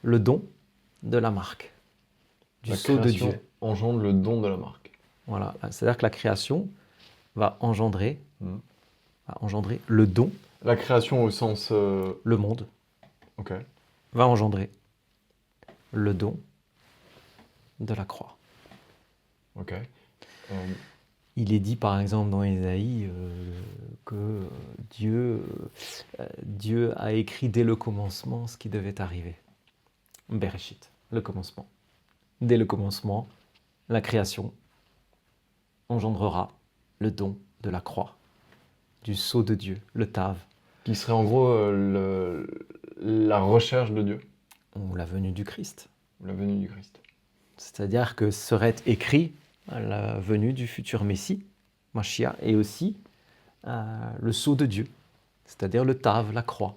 Speaker 3: le don de la marque, du sceau de Dieu.
Speaker 2: Engendre le don de la marque.
Speaker 3: Voilà, c'est-à-dire que la création va engendrer le don.
Speaker 2: La création au sens...
Speaker 3: Le monde va engendrer le don de la croix. Il est dit par exemple dans Ésaïe que Dieu a écrit dès le commencement ce qui devait arriver. Bereshit, le commencement. Dès le commencement, la création engendrera le don de la croix, du sceau de Dieu, le tav.
Speaker 2: Qui serait en gros la recherche de Dieu.
Speaker 3: Ou la venue du Christ.
Speaker 2: La venue du Christ.
Speaker 3: C'est-à-dire que serait écrit la venue du futur Messie, Mashiach, et aussi le sceau de Dieu, c'est-à-dire le tav, la croix.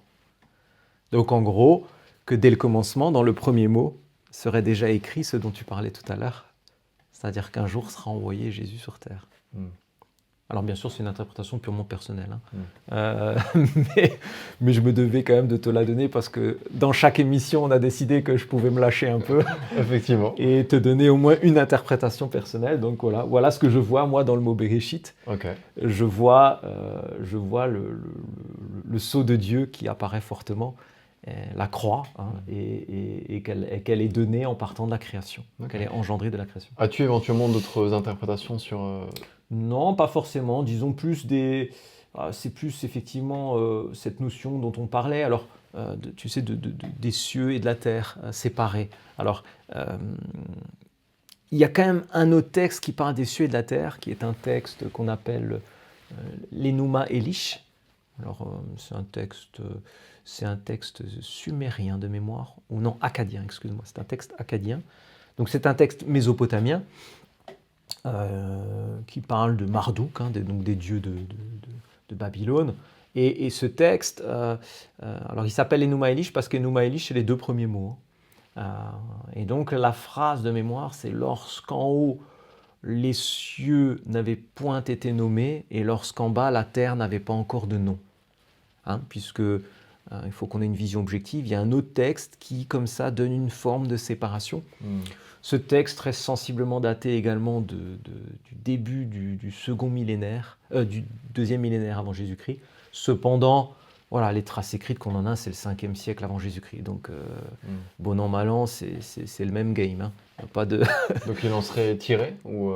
Speaker 3: Donc en gros, que dès le commencement, dans le premier mot, serait déjà écrit ce dont tu parlais tout à l'heure, c'est-à-dire qu'un jour sera envoyé Jésus sur terre. Alors bien sûr, c'est une interprétation purement personnelle, mais je me devais quand même de te la donner parce que dans chaque émission, on a décidé que je pouvais me lâcher un peu.
Speaker 2: Effectivement.
Speaker 3: Et te donner au moins une interprétation personnelle. Donc voilà ce que je vois moi dans le mot Bereshit. Je vois le sceau de Dieu qui apparaît fortement, la croix, et qu'elle est donnée en partant de la création, qu'elle est engendrée de la création.
Speaker 2: As-tu éventuellement d'autres interprétations sur...
Speaker 3: Non, pas forcément. Disons c'est plus effectivement cette notion dont on parlait. Alors, des cieux et de la terre séparés. Alors, il y a quand même un autre texte qui parle des cieux et de la terre, qui est un texte qu'on appelle l'Enuma Elish. Alors, c'est un texte sumérien de mémoire, ou non, akkadien, excuse-moi, c'est un texte akkadien. Donc c'est un texte mésopotamien qui parle de Marduk, donc des dieux de Babylone. Et ce texte, alors il s'appelle Enuma Elish parce qu'Enuma Elish, c'est les 2 premiers mots. Et donc la phrase de mémoire, c'est « Lorsqu'en haut, les cieux n'avaient point été nommés, et lorsqu'en bas, la terre n'avait pas encore de nom. » Puisque il faut qu'on ait une vision objective. Il y a un autre texte qui, comme ça, donne une forme de séparation. Ce texte reste sensiblement daté également du début du second millénaire, du 2e millénaire avant Jésus-Christ. Cependant, voilà, les traces écrites qu'on en a, c'est le 5e siècle avant Jésus-Christ. Donc, bon an, mal an, c'est le même game. Pas de...
Speaker 2: Donc il en serait tiré ou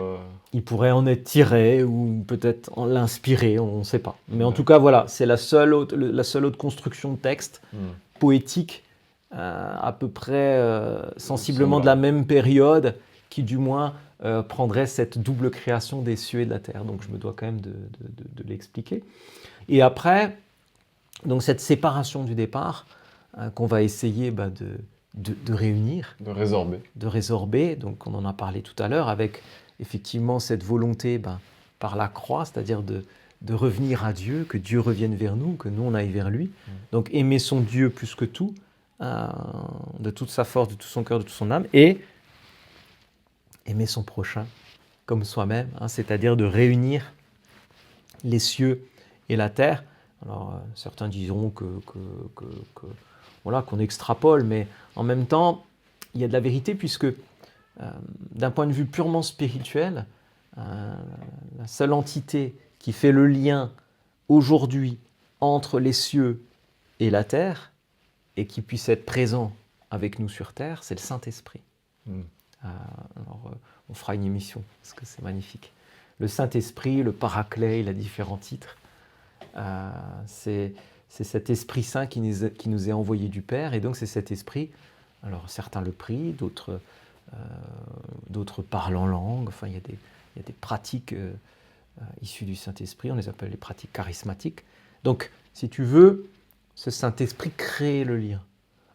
Speaker 3: Il pourrait en être tiré ou peut-être en l'inspirer, on ne sait pas. Mais en tout cas, voilà, c'est la seule autre construction de texte poétique à peu près sensiblement de la même période qui du moins prendrait cette double création des cieux et de la terre. Donc je me dois quand même de l'expliquer. Et après, donc cette séparation du départ qu'on va essayer de réunir. De résorber. Donc on en a parlé tout à l'heure avec effectivement cette volonté par la croix, c'est-à-dire de revenir à Dieu, que Dieu revienne vers nous, que nous on aille vers lui. Donc aimer son Dieu plus que tout, de toute sa force, de tout son cœur, de toute son âme, et aimer son prochain comme soi-même, c'est-à-dire de réunir les cieux et la terre. Alors certains diront qu'on extrapole, mais en même temps, il y a de la vérité puisque d'un point de vue purement spirituel, la seule entité qui fait le lien aujourd'hui entre les cieux et la terre et qui puisse être présent avec nous sur terre, c'est le Saint-Esprit. Alors, on fera une émission parce que c'est magnifique. Le Saint-Esprit, le Paraclet, il a différents titres. C'est cet Esprit Saint qui nous est envoyé du Père, et donc c'est cet Esprit, alors certains le prient, d'autres parlent en langue, enfin il y a des pratiques issues du Saint-Esprit, on les appelle les pratiques charismatiques. Donc, si tu veux, ce Saint-Esprit crée le lien.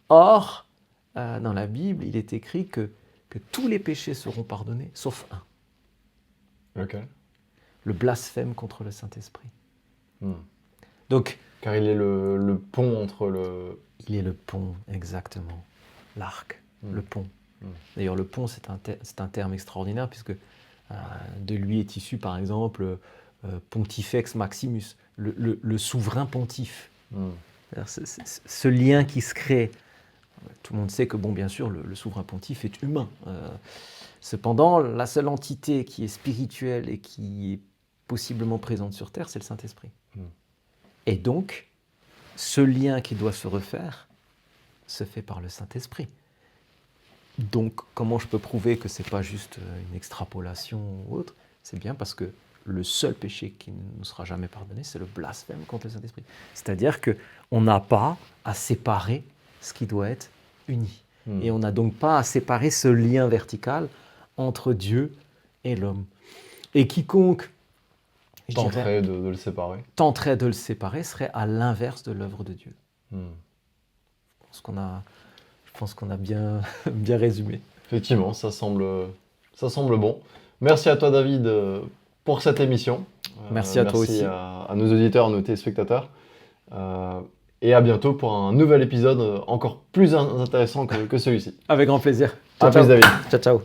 Speaker 3: Or, dans la Bible, il est écrit que tous les péchés seront pardonnés, sauf un.
Speaker 2: Okay.
Speaker 3: Le blasphème contre le Saint-Esprit. Donc,
Speaker 2: car il est le pont entre le...
Speaker 3: Il est le pont, exactement. L'arc, le pont. D'ailleurs, le pont, c'est un terme extraordinaire, puisque de lui est issu, par exemple, Pontifex Maximus, le souverain pontife. Ce lien qui se crée. Tout le monde sait que, bon, bien sûr, le souverain pontife est humain. Cependant, la seule entité qui est spirituelle et qui est possiblement présente sur Terre, c'est le Saint-Esprit. Et donc, ce lien qui doit se refaire se fait par le Saint-Esprit. Donc, comment je peux prouver que ce n'est pas juste une extrapolation ou autre? C'est bien parce que le seul péché qui ne nous sera jamais pardonné, c'est le blasphème contre le Saint-Esprit. C'est-à-dire qu'on n'a pas à séparer ce qui doit être uni. Et on n'a donc pas à séparer ce lien vertical entre Dieu et l'homme. Et quiconque
Speaker 2: tenterait de le séparer.
Speaker 3: Tenterait de le séparer serait à l'inverse de l'œuvre de Dieu. Je pense qu'on a bien résumé.
Speaker 2: Effectivement, ça semble bon. Merci à toi, David, pour cette émission.
Speaker 3: Merci à toi aussi.
Speaker 2: Merci à nos auditeurs, à nos téléspectateurs. Et à bientôt pour un nouvel épisode encore plus intéressant que celui-ci.
Speaker 3: Avec grand plaisir.
Speaker 2: À plus, David.
Speaker 3: Ciao, ciao.